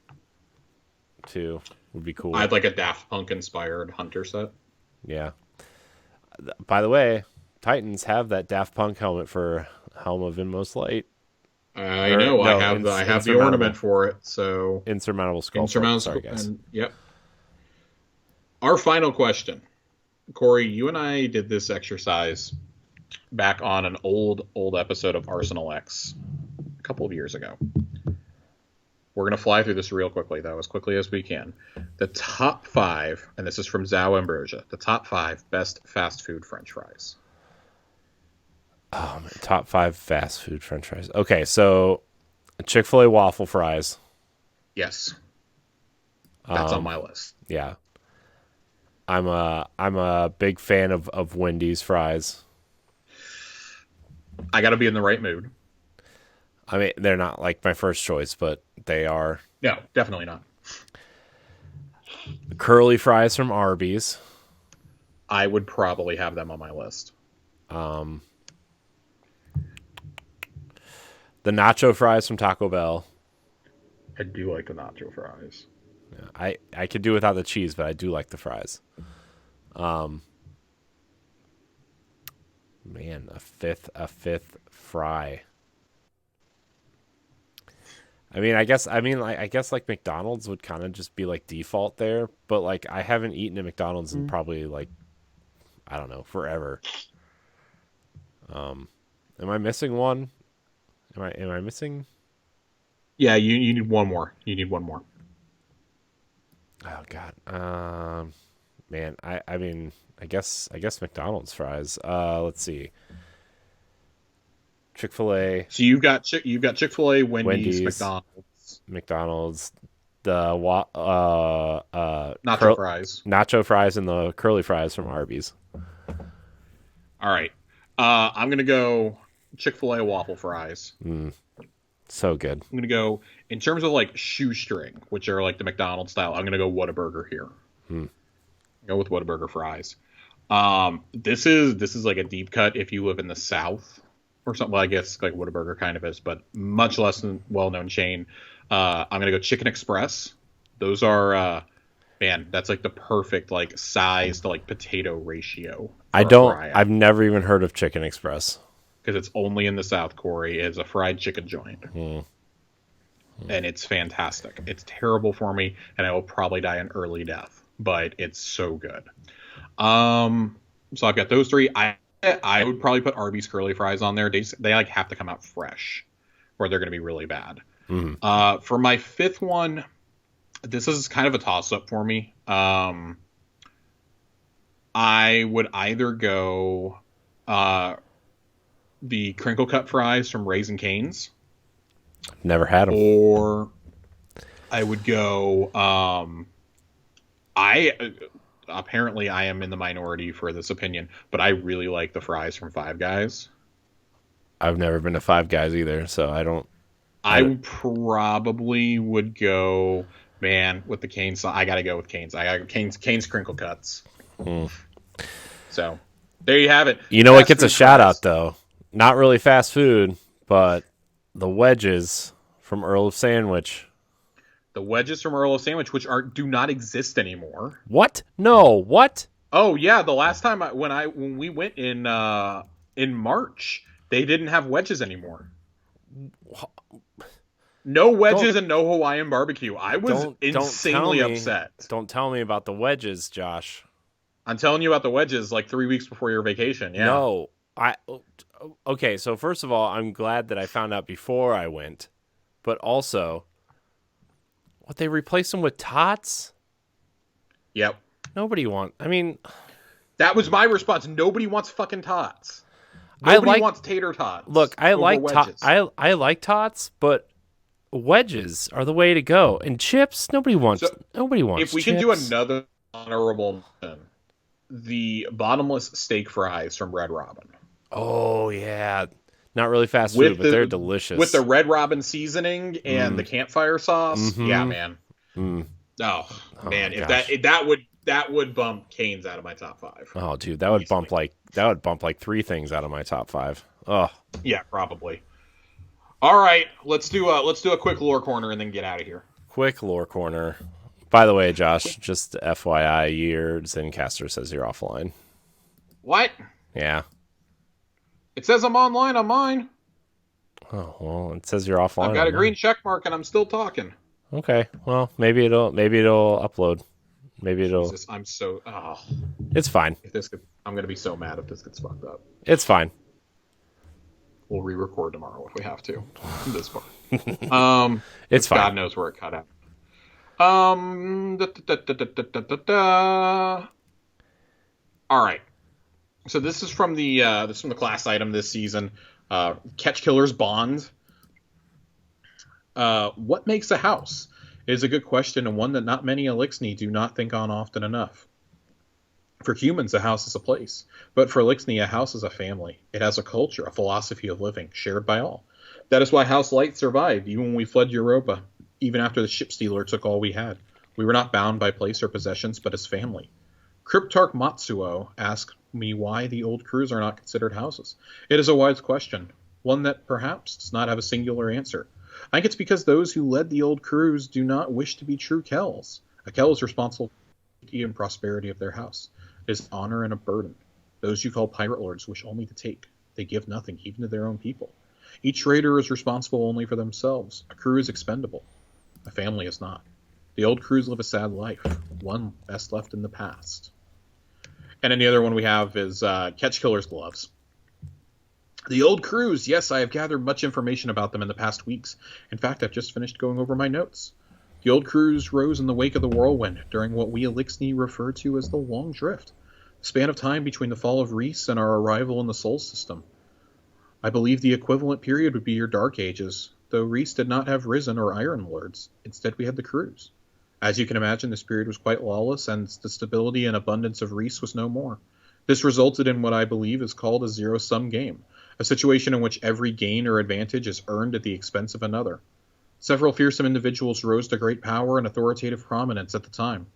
too. Would be cool. I'd like a Daft Punk inspired Hunter set. Yeah. By the way, Titans have that Daft Punk helmet for Helm of Inmost Light. I Or, know. no, I have the insurmountable. ornament for it. So Insurmountable skull. insurmountable. Sorry, guys. Yep. Our final question, Corey. You and I did this exercise back on an old episode of Arsenal X a couple of years ago. We're going to fly through this real quickly, though, as quickly as we can. The top 5, and this is from Zao Ambrosia, the top 5 best fast food French fries. Oh, man. Top 5 fast food French fries. Okay, so Chick-fil-A waffle fries. Yes. That's on my list. Yeah. I'm a big fan of Wendy's fries. I got to be in the right mood. I mean, they're not like my first choice, but they are. No, definitely not. Curly fries from Arby's. I would probably have them on my list. The nacho fries from Taco Bell. I do like the nacho fries. Yeah, I could do without the cheese, but I do like the fries. Man, a fifth fry. I guess like McDonald's would kind of just be like default there, but like I haven't eaten at McDonald's in probably like, I don't know, forever. Am I missing one? Am I missing? Yeah, you need one more. You need one more. Oh God. Man, I guess McDonald's fries. Let's see. Chick-fil-A. So you've got Chick-fil-A, Wendy's, McDonald's, the nacho fries. Nacho fries and the curly fries from Arby's. All right. I'm going to go Chick-fil-A waffle fries. So good. I'm going to go, in terms of like shoestring, which are like the McDonald's style, I'm going to go Whataburger here. Go with Whataburger fries. This is like a deep cut if you live in the South or something. Well, I guess like Whataburger kind of is, but much less well-known chain. I'm going to go Chicken Express. Those are, man, that's like the perfect like size to like potato ratio. I've never even heard of Chicken Express. Because it's only in the South, Corey. It's a fried chicken joint. And it's fantastic. It's terrible for me, and I will probably die an early death. But it's so good. So I've got those 3. I would probably put Arby's curly fries on there. They like have to come out fresh, or they're going to be really bad. For my 5th one, this is kind of a toss-up for me. I would either go the crinkle cut fries from Raising Cane's. Never had them. Or I would go. Apparently I am in the minority for this opinion, but I really like the fries from Five Guys. I've never been to Five Guys either, so I don't. I probably would go, man, with the Cane's. I got to go with Cane's. I got Cane's crinkle cuts. So there you have it. You know what gets a shout out though? Not really fast food, but the wedges from Earl of Sandwich. The wedges from Earl of Sandwich, which do not exist anymore. What? No, what? Oh yeah, the last time when we went in March, they didn't have wedges anymore. No wedges and no Hawaiian barbecue. I was insanely upset. Don't tell me about the wedges, Josh. I'm telling you about the wedges like 3 weeks before your vacation. Yeah. No, okay, so first of all, I'm glad that I found out before I went, but also, what, they replaced them with tots? Yep. That was my response. Nobody wants fucking tots. Nobody wants tater tots. Look, I like tots, but wedges are the way to go. And chips, nobody wants If we chips. can do another honorable mention, the bottomless steak fries from Red Robin. Oh, yeah. Not really fast food, but they're delicious. With the Red Robin seasoning and the campfire sauce. Yeah, man. Oh, man. If that would bump Cane's out of my top 5. Oh, dude, that would bump like 3 things out of my top 5. Oh. Yeah, probably. All right, let's do a quick lore corner and then get out of here. Quick lore corner. By the way, Josh, just FYI, your Zencaster says you're offline. What? Yeah. It says I'm online on mine. Oh, well, it says you're offline. I've got a on green mine. check mark and I'm still talking. Okay. Well, maybe it'll upload. Maybe it'll. Jesus, I'm so. Oh, It's fine. I'm gonna be so mad if this gets fucked up. It's fine. We'll re-record tomorrow if we have to. This part. Um, It's fine. God knows where it cut out. Da, da, da, da, da, da, da, da. All right. So this is from the class item this season. Catch Killer's Bond. What makes a house? It is a good question and one that not many Elixni do not think on often enough. For humans, a house is a place, but for Elixni, a house is a family. It has a culture, a philosophy of living, shared by all. That is why House Light survived, even when we fled Europa, even after the ship stealer took all we had. We were not bound by place or possessions, but as family. Cryptarch Matsuo asked me why the old crews are not considered houses. It is a wise question, one that perhaps does not have a singular answer. I think it's because those who led the old crews do not wish to be true Kells. A Kell is responsible for the safety and prosperity of their house. It is honor and a burden. Those you call pirate lords wish only to take. They give nothing, even to their own people. Each raider is responsible only for themselves. A crew is expendable. A family is not. The old crews live a sad life, one best left in the past. And then the other one we have is Catch Killer's Gloves. The old crews, yes, I have gathered much information about them in the past weeks. In fact, I've just finished going over my notes. The old crews rose in the wake of the whirlwind during what we Elixni refer to as the Long Drift, the span of time between the fall of Reese and our arrival in the Sol system. I believe the equivalent period would be your Dark Ages, though Reese did not have Risen or Iron Lords. Instead, we had the crews. As you can imagine, this period was quite lawless, and the stability and abundance of Reese was no more. This resulted in what I believe is called a zero-sum game, a situation in which every gain or advantage is earned at the expense of another. Several fearsome individuals rose to great power and authoritative prominence at the time.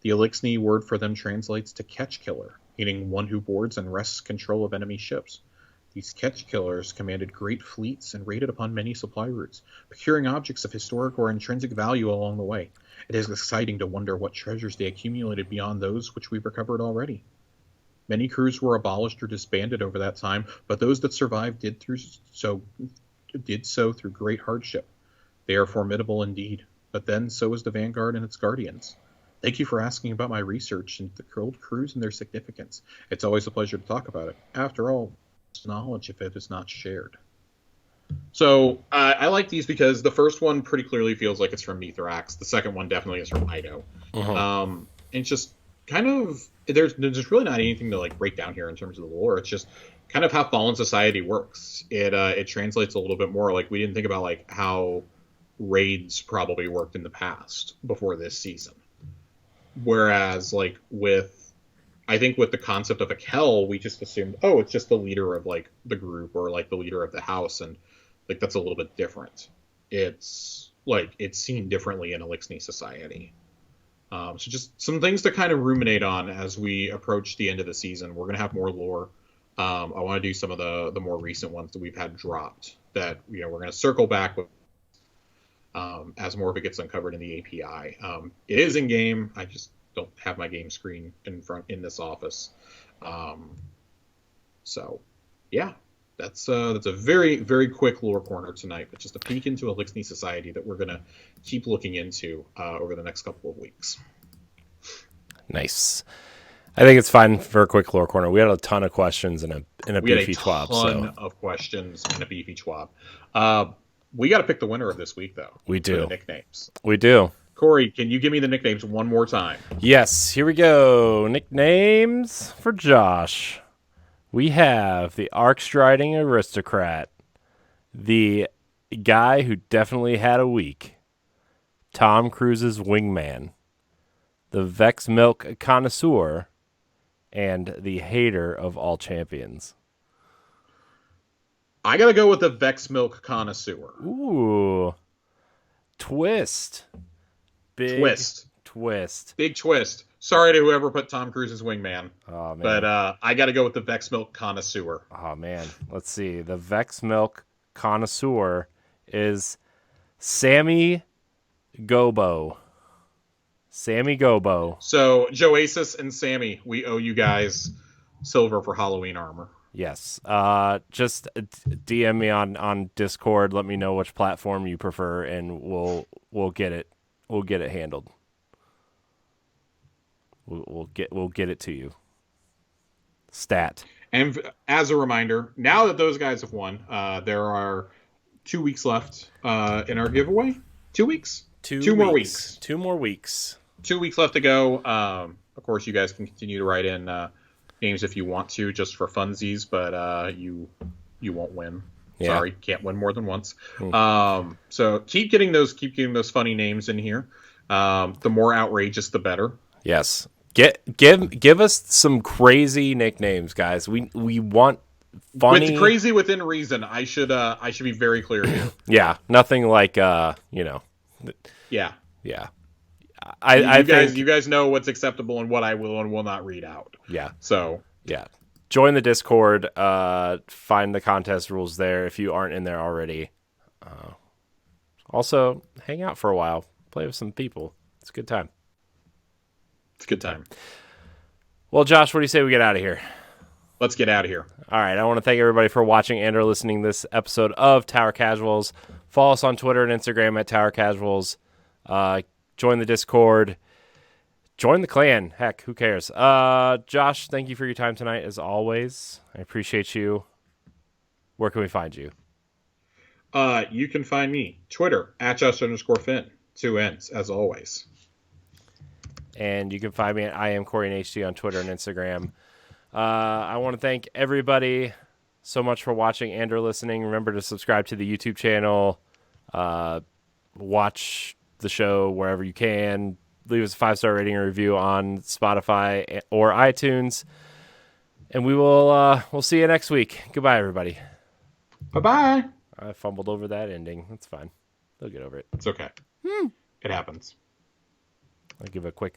The Elixni word for them translates to Catch Killer, meaning one who boards and wrests control of enemy ships. These Catch Killers commanded great fleets and raided upon many supply routes, procuring objects of historic or intrinsic value along the way. It is exciting to wonder what treasures they accumulated beyond those which we've recovered already. Many crews were abolished or disbanded over that time, but those that survived did so through great hardship. They are formidable indeed, but then so is the Vanguard and its guardians. Thank you for asking about my research into the old crews and their significance. It's always a pleasure to talk about it. After all, it's knowledge if it is not shared. So I like these because the first one pretty clearly feels like it's from Mithrax. The second one definitely is from Ido. And it's just kind of there's really not anything to like break down here in terms of the lore. It's just kind of how Fallen Society works. It translates a little bit more. Like we didn't think about like how raids probably worked in the past before this season. Whereas like I think with the concept of a Kell, we just assumed, oh, it's just the leader of like the group or like the leader of the house, and like that's a little bit different. It's like it's seen differently in Elixni society. So just some things to kind of ruminate on as we approach the end of the season. We're gonna have more lore. I want to do some of the more recent ones that we've had dropped that we're gonna circle back with as more of it gets uncovered in the API. It is in game. I just don't have my game screen in this office. So yeah, that's a very, very quick lore corner tonight, but just a peek into Elixni society that we're gonna keep looking into over the next couple of weeks. Nice. I think it's fine for a quick lore corner. We had a ton of questions and a beefy twab. We had a ton of questions and a beefy twab. We got to pick the winner of this week, though. We do. For the nicknames. We do. Corey, can you give me the nicknames one more time? Yes, here we go. Nicknames for Josh. We have the Arc-Striding Aristocrat, the guy who definitely had a week, Tom Cruise's Wingman, the Vex Milk Connoisseur, and the Hater of All Champions. I got to go with the Vex Milk Connoisseur. Ooh. Twist. Big twist. Big twist. Sorry to whoever put Tom Cruise's Wingman. Oh, man. But I got to go with the Vex Milk Connoisseur. Oh, man. Let's see. The Vex Milk Connoisseur is Sammy Gobo. Sammy Gobo. So, Joasis and Sammy, we owe you guys silver for Halloween armor. Yes. Just DM me on Discord. Let me know which platform you prefer, and we'll get it. We'll get it handled. We'll get it to you. Stat. And as a reminder, now that those guys have won, there are 2 weeks left in our giveaway. 2 weeks? 2 more weeks. 2 more weeks. 2 weeks left to go. Of course, you guys can continue to write in games if you want to, just for funsies, but you won't win. Yeah. Sorry, can't win more than once. So keep getting those funny names in here. The more outrageous, the better. Yes. Give us some crazy nicknames, guys. We want funny. With crazy within reason. I should be very clear here. Yeah, nothing like Yeah. Yeah. You guys know what's acceptable and what I will and will not read out. Yeah. So yeah. Join the Discord. Find the contest rules there if you aren't in there already. Also, hang out for a while. Play with some people. It's a good time. It's a good time. Well, Josh, what do you say we get out of here? Let's get out of here. All right. I want to thank everybody for watching and or listening to this episode of Tower Casuals. Follow us on Twitter and Instagram at Tower Casuals. Join the Discord. Join the clan. Heck, who cares? Josh, thank you for your time tonight, as always. I appreciate you. Where can we find you? You can find me, Twitter, @Just_Finn. 2 N's, as always. And you can find me at I am Corey HD on Twitter and Instagram. I want to thank everybody so much for watching and or listening. Remember to subscribe to the YouTube channel. Watch the show wherever you can. Leave us a 5-star rating and review on Spotify or iTunes. And we'll see you next week. Goodbye, everybody. Bye-bye. I fumbled over that ending. That's fine. They'll get over it. It's okay. It happens. I'll give a quick